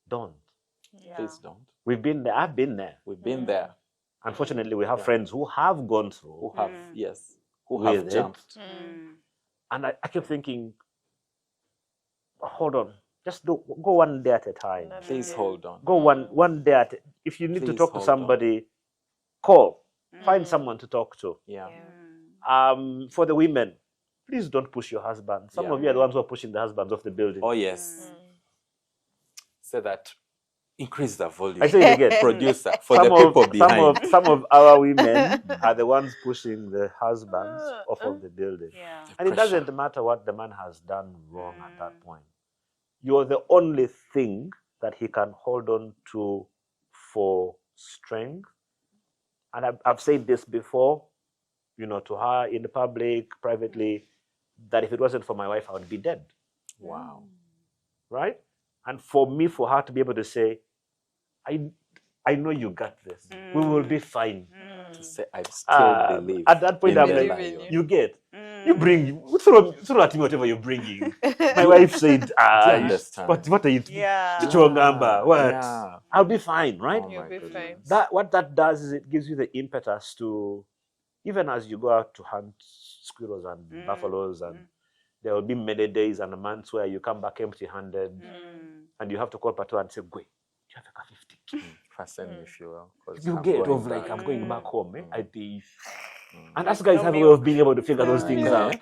don't. Yeah. Please don't. We've been there. I've been there. We've been there. Unfortunately, we have friends who have gone through, Who have, yes, who With have it. jumped. and I kept thinking, hold on, just go one day at a time. Please hold on. Go one day at. If you need to Please talk to hold on. somebody, call. Find someone to talk to. Yeah. For the women, please don't push your husband. Some Yeah. of you are the ones who are pushing the husbands off the building. Oh, yes. Say that. Increase the volume. I say it again. Producer, for the people behind. Some of our women are the ones pushing the husbands off of the building. Yeah. And it Pressure. doesn't matter what the man has done wrong at that point. You're the only thing that he can hold on to for strength. And I've said this before, to her in the public, privately, that if it wasn't for my wife, I would be dead. Wow. Right? And for me, for her to be able to say, I know you got this. We will be fine. To say, I still believe. At that point, in I'm the like, lion. you get. You throw at me whatever you're bringing. My wife said, Do you understand? what are you? Yeah. Chichongamba, what? Yeah. I'll be fine, right? Oh You'll my be goodness. fine. What that does is it gives you the impetus to, even as you go out to hunt squirrels and buffaloes, and there will be many days and months where you come back empty-handed, and you have to call Pato and say, "Gwe, you have a 50. Fasten if you will. 'Cause You I'm get going of like, back. I'm going back home. And us guys have a way of being able to figure those things out.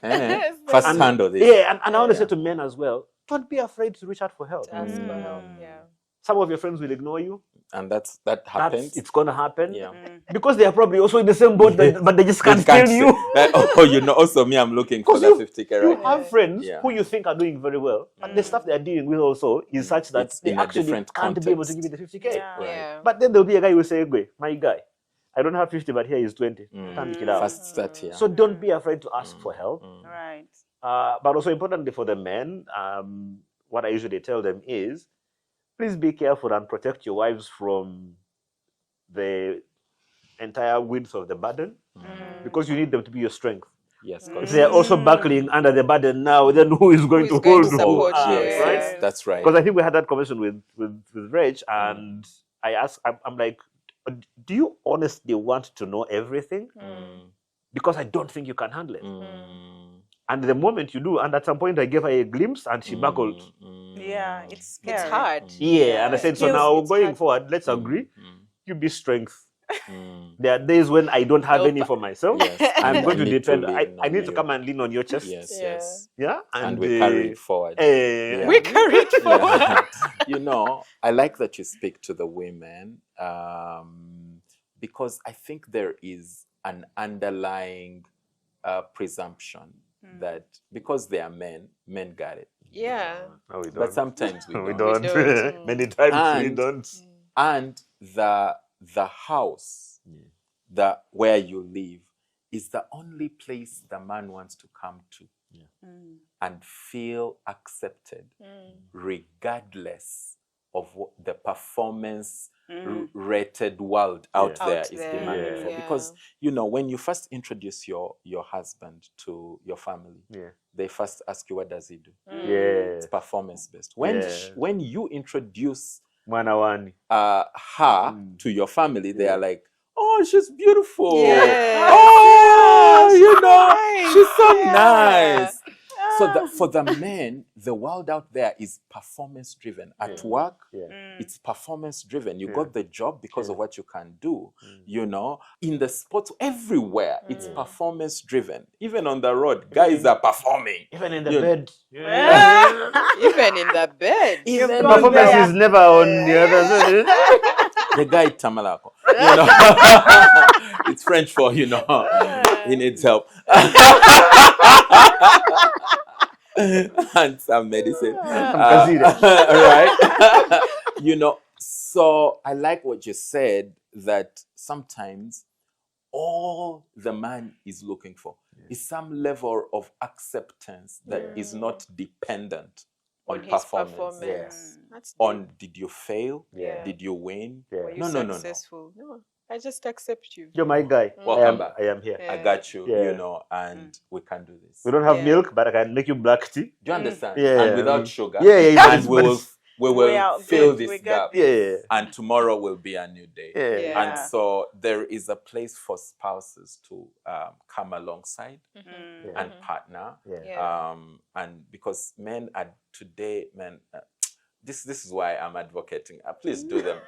First And- handle this. Yeah, and I want to say to men as well, don't be afraid to reach out for help. Ask for help. Yeah. Some of your friends will ignore you. And that happens. It's gonna happen. Yeah. Because they are probably also in the same boat, but they just They can't tell say- you. like, also me, I'm looking for Because that 50K You right have friends Yeah. who you think are doing very well, but the stuff they are dealing with also is such that It's they in a actually different can't be able to context. give you the 50K. Yeah. Right. Yeah. But then there'll be a guy who will say, "Gwe, my guy, I don't have 50, but here is 20. Can't make it out." First start here. So don't be afraid to ask for help. Right. But also importantly for the men, what I usually tell them is, please be careful and protect your wives from the entire width of the burden, because you need them to be your strength. Yes, If because they are also buckling under the burden now, then who is going Who is to going hold to who support up, you? yes, right? Yeah. that's right. Because I think we had that conversation with Reg, and I asked, I'm like, do you honestly want to know everything? Because I don't think you can handle it. And the moment you do, and at some point I gave her a glimpse and she buckled. Yeah, it's scary. It's hard. Yeah, and I said, so Skills, now it's going hard. forward, let's agree, you be strength. There are days when I don't have any for myself. Yes, I'm and going I to need depend. lean I on need to you. come and lean on your chest. Yes, Yeah. yes. Yeah, And we carry it forward. Yeah. We carry it forward. Yeah. You know, I like that you speak to the women because I think there is an underlying presumption that because they are men got it. Yeah. No, we don't. But sometimes we don't. We don't. don't. Many times we And- don't. And the house where you live is the only place the man wants to come to and feel accepted, regardless of what the performance rated world out there is demanding for. Because you know, when you first introduce your husband to your family, they first ask you, what does he do? It's performance based. When you introduce One. her to your family, they are like, oh, she's beautiful. Yes. Oh, Yes. you know, Nice. she's so Yeah. nice. So for the men, the world out there is performance driven. At work, it's performance driven. You got the job because of what you can do. You know, in the sports, everywhere, it's performance driven. Even on the road, guys are performing. Even in the bed. Even in the bed. Even Performance is never on the other side. the guy Tamalako. You know, it's French for, you know, he needs help. And some medicine. Right? You know, so I like what you said, that sometimes all the man is looking for is some level of acceptance that is not dependent on his performance. That's On did you fail? Yeah. Did you win? Were you No. successful? No. I just accept you. You're my guy. Welcome back. I am here. Yeah. I got you, Yeah. you know, and we can do this. We don't have Yeah. milk, but I can make you black tea. Do you understand? Yeah. And without sugar. Yeah. And we will fill this gap. Yeah. And tomorrow will be a new day. Yeah. And so there is a place for spouses to come alongside and partner. Yeah. And because men are today, this is why I'm advocating. Please do them.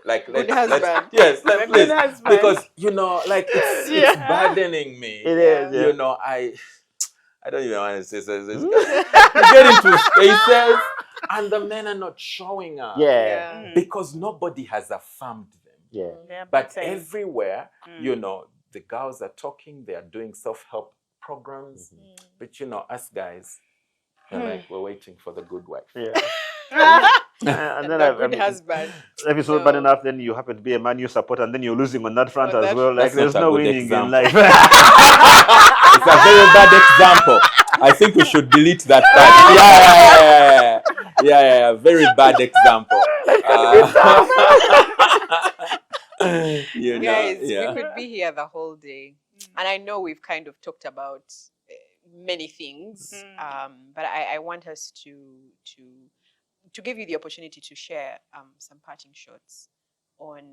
Like Good let's husband. yes, Good please, husband. because you know, like it's burdening me. It is. You know, I don't even want to say so. You get into spaces and the men are not showing up. Yeah. Because nobody has affirmed them. Yeah. But everywhere, you know, the girls are talking, they are doing self-help programs. But you know, us guys, like, we're waiting for the good wife. Yeah. And then a good husband. If it's not bad enough, then you happen to be a Man U supporter, and then you're losing on that front On as that well. Like, That's there's not a no good winning example. in life. It's a very bad example. I think we should delete that part. Yeah. Very bad example. You know, Guys, we could be here the whole day. And I know we've kind of talked about many things, but I want us to give you the opportunity to share some parting shots on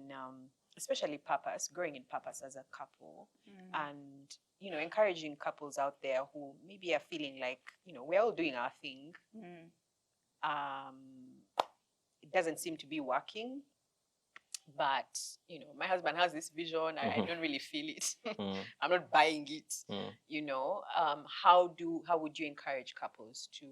especially purpose, growing in purpose as a couple, and you know, encouraging couples out there who maybe are feeling like, you know, we're all doing our thing. It doesn't seem to be working, but you know, my husband has this vision. I don't really feel it. I'm not buying it. You know, how would you encourage couples to,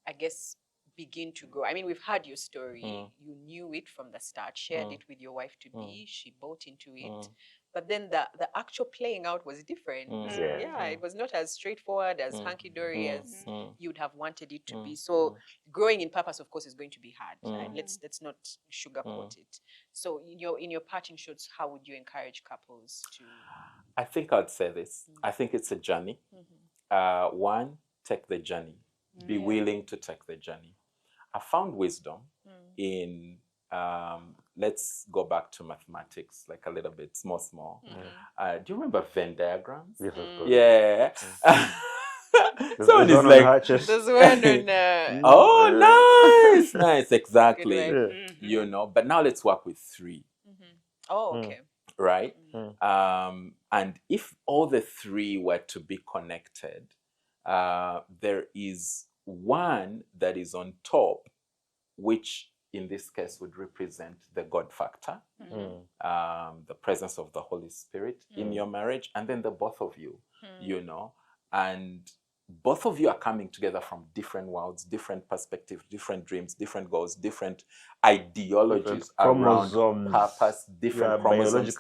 I guess, begin to grow? I mean, we've heard your story. You knew it from the start, shared it with your wife to be. She bought into it. But then the actual playing out was different. It was not as straightforward, as hunky-dory as you'd have wanted it to be. So growing in purpose, of course, is going to be hard. And let's not sugarcoat it. So in your parting shots, how would you encourage couples to? I think I'd say this. I think it's a journey. One, take the journey. Be willing to take the journey. I found wisdom in, let's go back to mathematics, like a little bit, small. Do you remember Venn diagrams? Yes, of course. Yeah. Someone is like, There's one on. oh, nice, exactly. Good You know, but now let's work with 3. Oh, okay. Right? And if all the 3 were to be connected, there is one that is on top, which in this case would represent the God factor, the presence of the Holy Spirit in your marriage, and then the both of you, you know, and both of you are coming together from different worlds, different perspectives, different dreams, different goals, different ideologies around purpose, different chromosomes,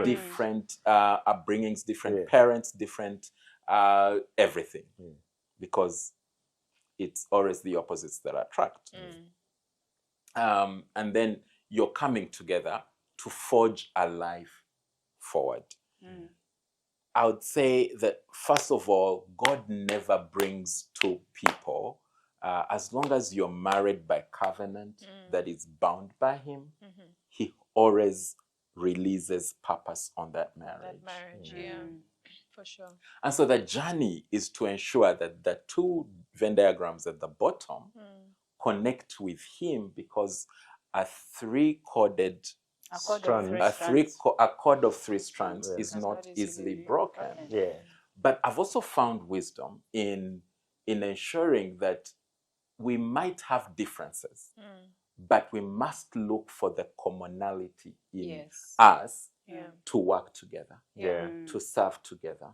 different upbringings, different parents, different everything, because it's always the opposites that attract. And then you're coming together to forge a life forward. I would say that, first of all, God never brings two people. As long as you're married by covenant that is bound by Him, He always releases purpose on that marriage. Yeah, for sure. And so the journey is to ensure that the two Venn diagrams at the bottom connect with Him, because a three-corded a cord of three strands is not easily broken. But I've also found wisdom in ensuring that we might have differences, but we must look for the commonality in us to work together, to serve together.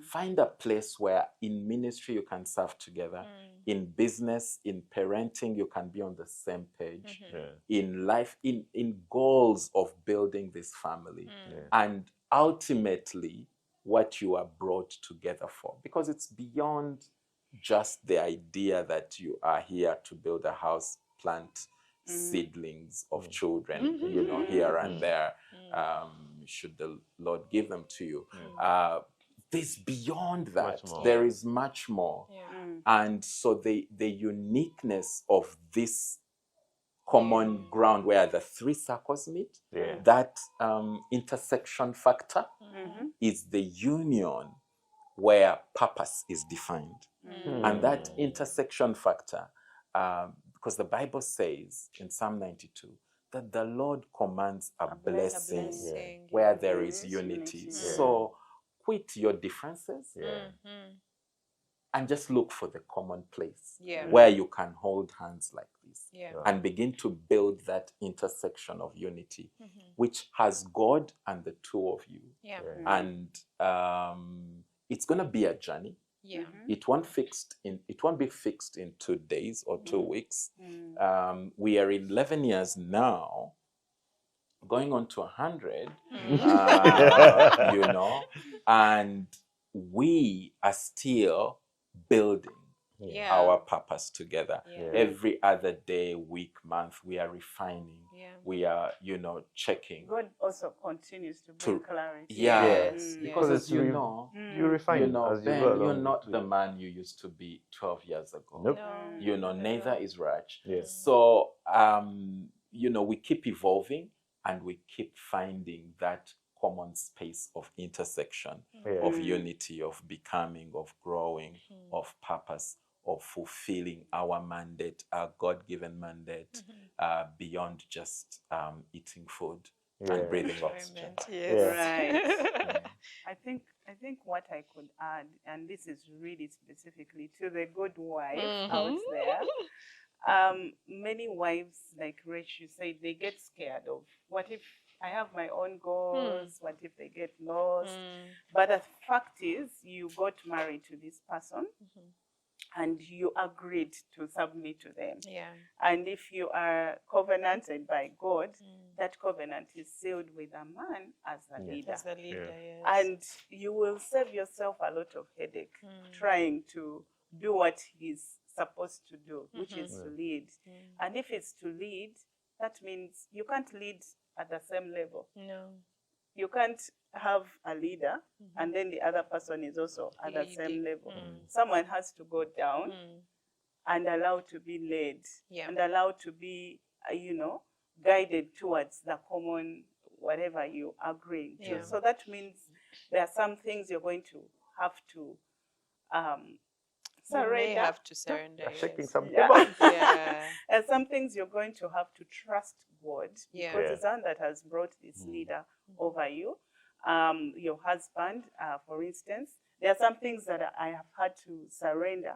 Find a place where in ministry you can serve together, in business, in parenting, you can be on the same page, in life, in goals of building this family, and ultimately what you are brought together for, because it's beyond just the idea that you are here to build a house, plant seedlings of children, you know, here and there, should the Lord give them to you. There's beyond that. There is much more. And so the uniqueness of this common ground where the three circles meet, that intersection factor is the union where purpose is defined. And that intersection factor, because the Bible says in Psalm 92 that the Lord commands a blessing where there is unity. So quit your differences and just look for the common place where you can hold hands like this and begin to build that intersection of unity, which has God and the two of you. And it's going to be a journey. It won't be fixed in 2 days or 2 weeks. We are 11 years now, going on to 100, you know, and we are still building our purpose together. Every other day, week, month, we are refining. We are, you know, checking. God also continues to bring clarity. Yes, because as you know, you refine, you know, as you Ben, go you're along. not the man you used to be 12 years ago. Nope. You know, neither is Raj. So, you know, we keep evolving and we keep finding that common space of intersection, of unity, of becoming, of growing, of purpose, of fulfilling our mandate, our God-given mandate, beyond just eating food and breathing oxygen. Right. I think what I could add, and this is really specifically to the good wife out there, many wives, like Rach, you said, they get scared of what if I have my own goals, what if they get lost? But the fact is, you got married to this person and you agreed to submit to them. And if you are covenanted by God, that covenant is sealed with a man as a leader. And you will save yourself a lot of headache trying to do what he's supposed to do, which is to lead. And if it's to lead, that means you can't lead at the same level. You can't have a leader and then the other person is also at the same level. Someone has to go down and allow to be led and allow to be, you know, guided towards the common whatever you agree to. So that means there are some things you're going to have to surrender. Shaking some And some things you're going to have to trust God, because it's one that has brought this leader over you. your husband, for instance. There are some things that I have had to surrender,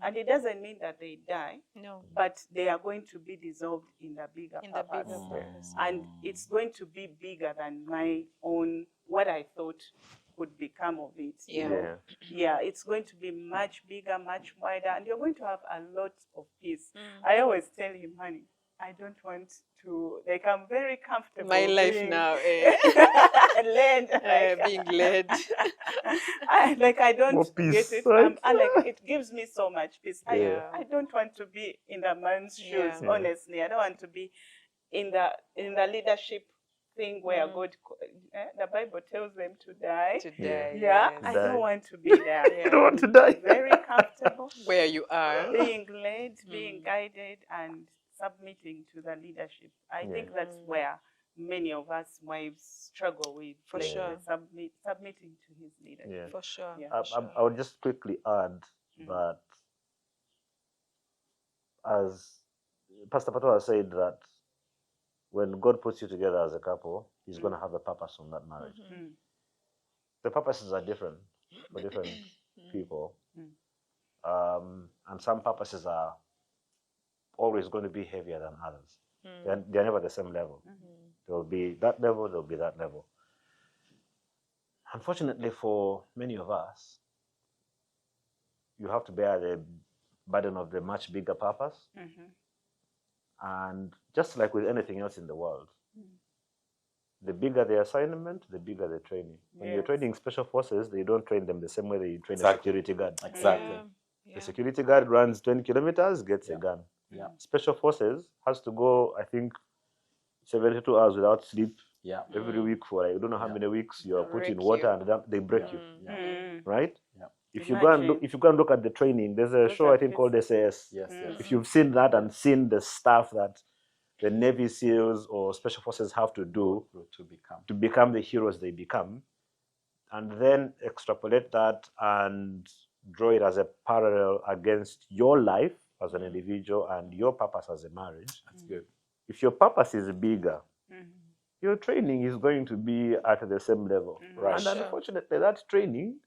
and it doesn't mean that they die, No. but they are going to be dissolved in the bigger In the purpose. bigger purpose. And it's going to be bigger than my own, what I thought could become of it. Yeah. Yeah, it's going to be much bigger, much wider, and you're going to have a lot of peace. I always tell him, honey, I don't want to, like, I'm very comfortable. My life being now, led, like, being led. I don't More get peace, it. right? It gives me so much peace. Yeah. I don't want to be in the man's shoes, Yeah. honestly. I don't want to be in the leadership thing where God, the Bible tells them to die. To die. Yeah, Yes. I Die. don't want to be there. You don't want to die. Very comfortable, Where you are. being led, being guided, and submitting to the leadership. I think that's where many of us wives struggle with. For sure. Submitting to his leadership. Yeah. For sure. Yeah. I would just quickly add that, as Pastor Pato said, that when God puts you together as a couple, He's going to have a purpose on that marriage. The purposes are different for different people, and some purposes are always going to be heavier than others. They're never the same level. There will be that level, there will be that level. Unfortunately, for many of us, you have to bear the burden of the much bigger purpose. And just like with anything else in the world, the bigger the assignment, the bigger the training. When you're training special forces, they don't train them the same way that you train a security guard. Exactly. Yeah. The security guard runs 20 kilometers, gets a gun. Yeah. Special forces has to go, I think, 72 hours without sleep Yeah. every week for I don't know how many weeks. You are put in Break water you. and then they break you, right? Yeah. If you go and look at the training, there's a show I think called SAS. Yes. If you've seen that and seen the stuff that the Navy SEALs or Special Forces have to do to become the heroes they become, and then extrapolate that and draw it as a parallel against your life as an individual and your purpose as a marriage. That's good. If your purpose is bigger, your training is going to be at the same level. Right. And Sure. unfortunately, that training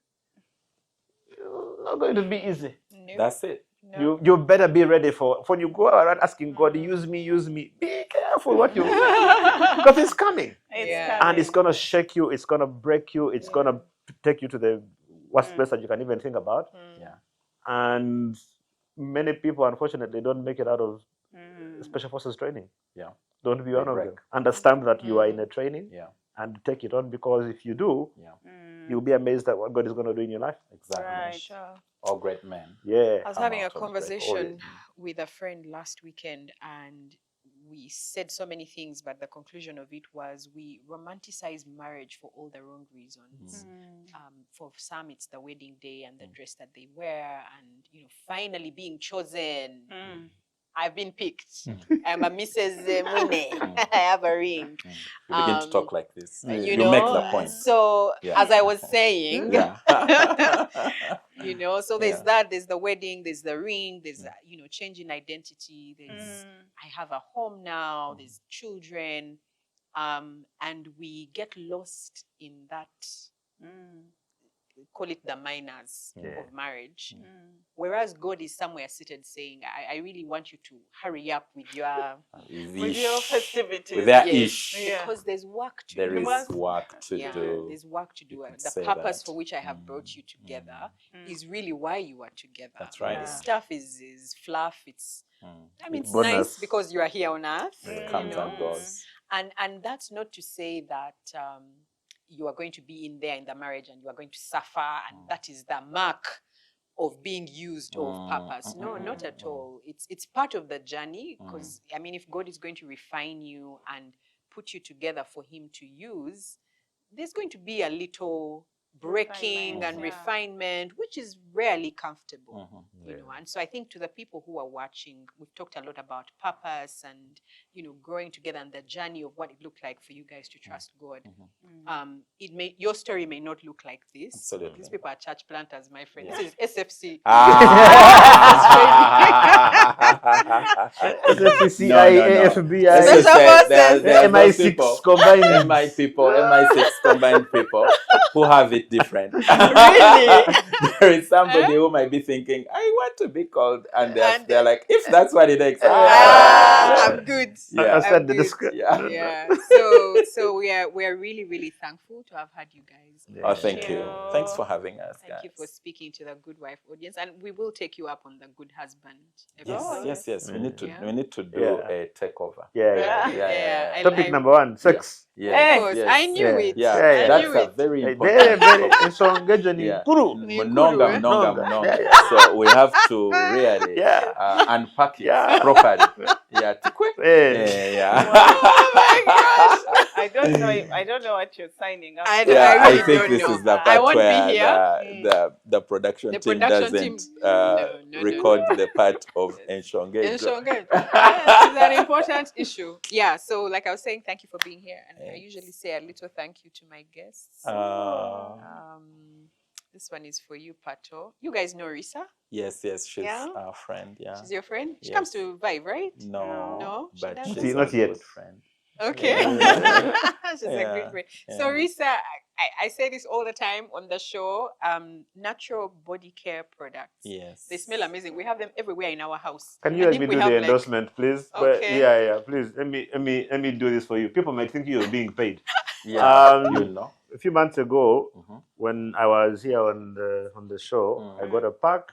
is not going to be easy. Nope. That's it. No. You better be ready for when you go around asking God, use me. Be careful what you because it's coming. And it's gonna shake you, it's gonna break you, it's gonna take you to the worst place that you can even think about. Yeah. And many people unfortunately don't make it out of special forces training. Yeah. Don't be They one of break. them. Understand that you are in a training Yeah. and take it on, because if you do, Yeah. you'll be amazed at what God is going to do in your life. Exactly. Right. Sure. All great men. Yeah. I was Come having a out of great conversation with a friend last weekend, and we said so many things, but the conclusion of it was we romanticize marriage for all the wrong reasons. For some, it's the wedding day and the dress that they wear, and finally being chosen. I've been picked. I'm a Mrs. Winnie. I have a ring. You begin to talk like this. You You know, make the point. So, Yeah. as I was saying, Yeah. so there's that, there's the wedding, there's the ring, there's, changing identity, there's, I have a home now, there's children, and we get lost in that, call it the minors of marriage. Whereas God is somewhere seated saying, I really want you to hurry up with your festivities. With their Yes, ish. because there's work to There do. is work to Yeah, do. there's work to do. You could The say purpose that. for which I have brought you together is really why you are together. That's right. The stuff is fluff. It's it's Bonus. nice because you are here on earth. It comes and goes. And that's not to say that you are going to be in there in the marriage and you are going to suffer, and that is the mark of being used of purpose. No, not at all. It's part of the journey, because if God is going to refine you and put you together for him to use, there's going to be a little breaking and Yeah. refinement, which is rarely comfortable. Mhm. You know, and so I think to the people who are watching, we've talked a lot about purpose and, you know, growing together and the journey of what it looked like for you guys to trust God. Your story may not look like this. Absolutely. These people are church planters, my friend. Yeah. This is SFC. SFCCI, No. AFBI, Special forces. there's those people, MI6 combined. MI6 combined people who have it different. Really? There is somebody who might be thinking, I want to be called, and And they're like, if that's what it takes, I'm good. Yeah. I said I'm the good. description. Yeah. So we're really, really thankful to have had you guys. on Yeah. the Oh, thank show. you. Thanks for having us, guys. Thank you for speaking to the Good Wife audience, and we will take you up on the Good Husband Yes, episode. yes. We need to Yeah. we need to do Yeah. a takeover. Yeah. Topic number 1, sex. Yes, Of course, yes. I knew it. Yeah, I that's knew a it. very Very, important very. topic. Ensongejo ni Yeah. nkuru. Mnonga. Mnonga. Yeah. So we have to really unpack it properly. Yeah. Yeah. Oh my gosh! I don't know. I don't know what you're signing up. I for. don't- Yeah, I really I think don't this know. is the I part won't be where here. the production The team production doesn't team- No. record the part of Enshongejo. Ensongejo. It's an important issue. Yeah. So, like I was saying, thank you for being here, and I usually say a little thank you to my guests. This one is for you, Pato. You guys know Risa? Yes, she's Yeah? our friend. Yeah. She's your friend? She Yes. comes to Vive, right? No, she but doesn't. she's Not a yet. good friend. Okay. Yeah. She's a Yeah, good friend. yeah. So, Risa, I say this all the time on the show, natural body care products. Yes. They smell amazing. We have them everywhere in our house. Can you I let think me we do have, the like- endorsement, please? Okay. Yeah. Please, let me do this for you. People might think you're being paid. Yeah. A few months ago, Mhm. when I was here on the show, I got a pack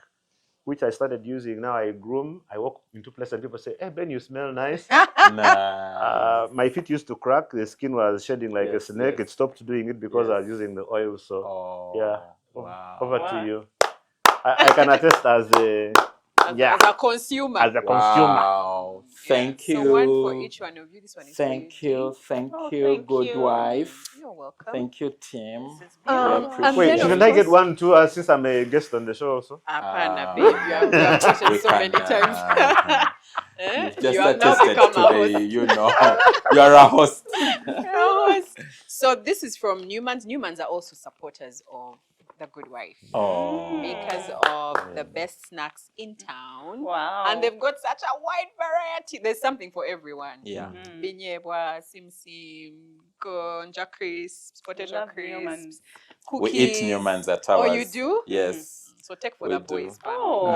which I started using. Now I groom. I walk into places and people say, "Hey Ben, you smell nice." Nah. My feet used to crack. The skin was shedding like a Yes, snake. yes. It stopped doing it because I was Yes. using the oil. So Oh. yeah, Wow. over Wow. to you. I can attest as a as a consumer. as a consumer. Wow. Thank you. So one for each one of you. This one is Thank for you. you. Dee. Thank Oh, you, thank good you. wife. You're welcome. Thank you, team. This is We beautiful. appreciate Wait, then, of shouldn't I get course- one too? Since I'm a guest on the show also. Apana, babe. You have mentioned we so many can, times. You've just You have now attested become to a the, host. you know, you're a host. So this is from Newmans. Newmans are also supporters of The Good Wife. Oh. Makers of the best snacks in town. Wow. And they've got such a wide variety. There's something for everyone. Yeah. Binyebwa, sim, konja crisps, potato Love Newmans. crisps, We cookies. eat Newmans at Oh, ours. you do? Yes. So take for We the do. boys. Oh,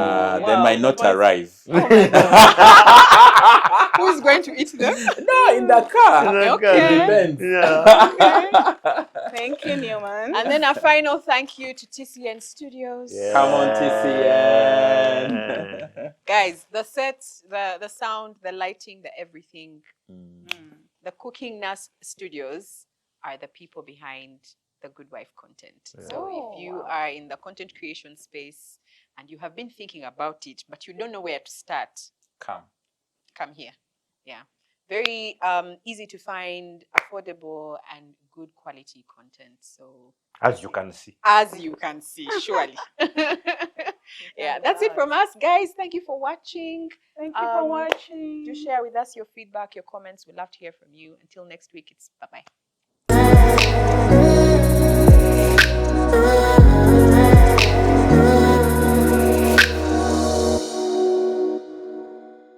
They might not the boys- arrive. Oh my God. Who's going to eat them? No, in the car. Okay. It depends. Yeah. Thank you, Newman. And then a final thank you to TCN Studios. Yeah. Come on, TCN. Guys, the sets, the sound, the lighting, the everything, Mm. the Cooking Nurse Studios are the people behind the Good Wife content. So if you are in the content creation space and you have been thinking about it, but you don't know where to start, Come. come here. Yeah. Very easy to find, affordable, and good quality content. So As you can see. as you can see, surely. Yeah, that's it from us, guys. Thank you for watching. Thank you for watching. Do share with us your feedback, your comments. We'd love to hear from you. Until next week, it's bye-bye.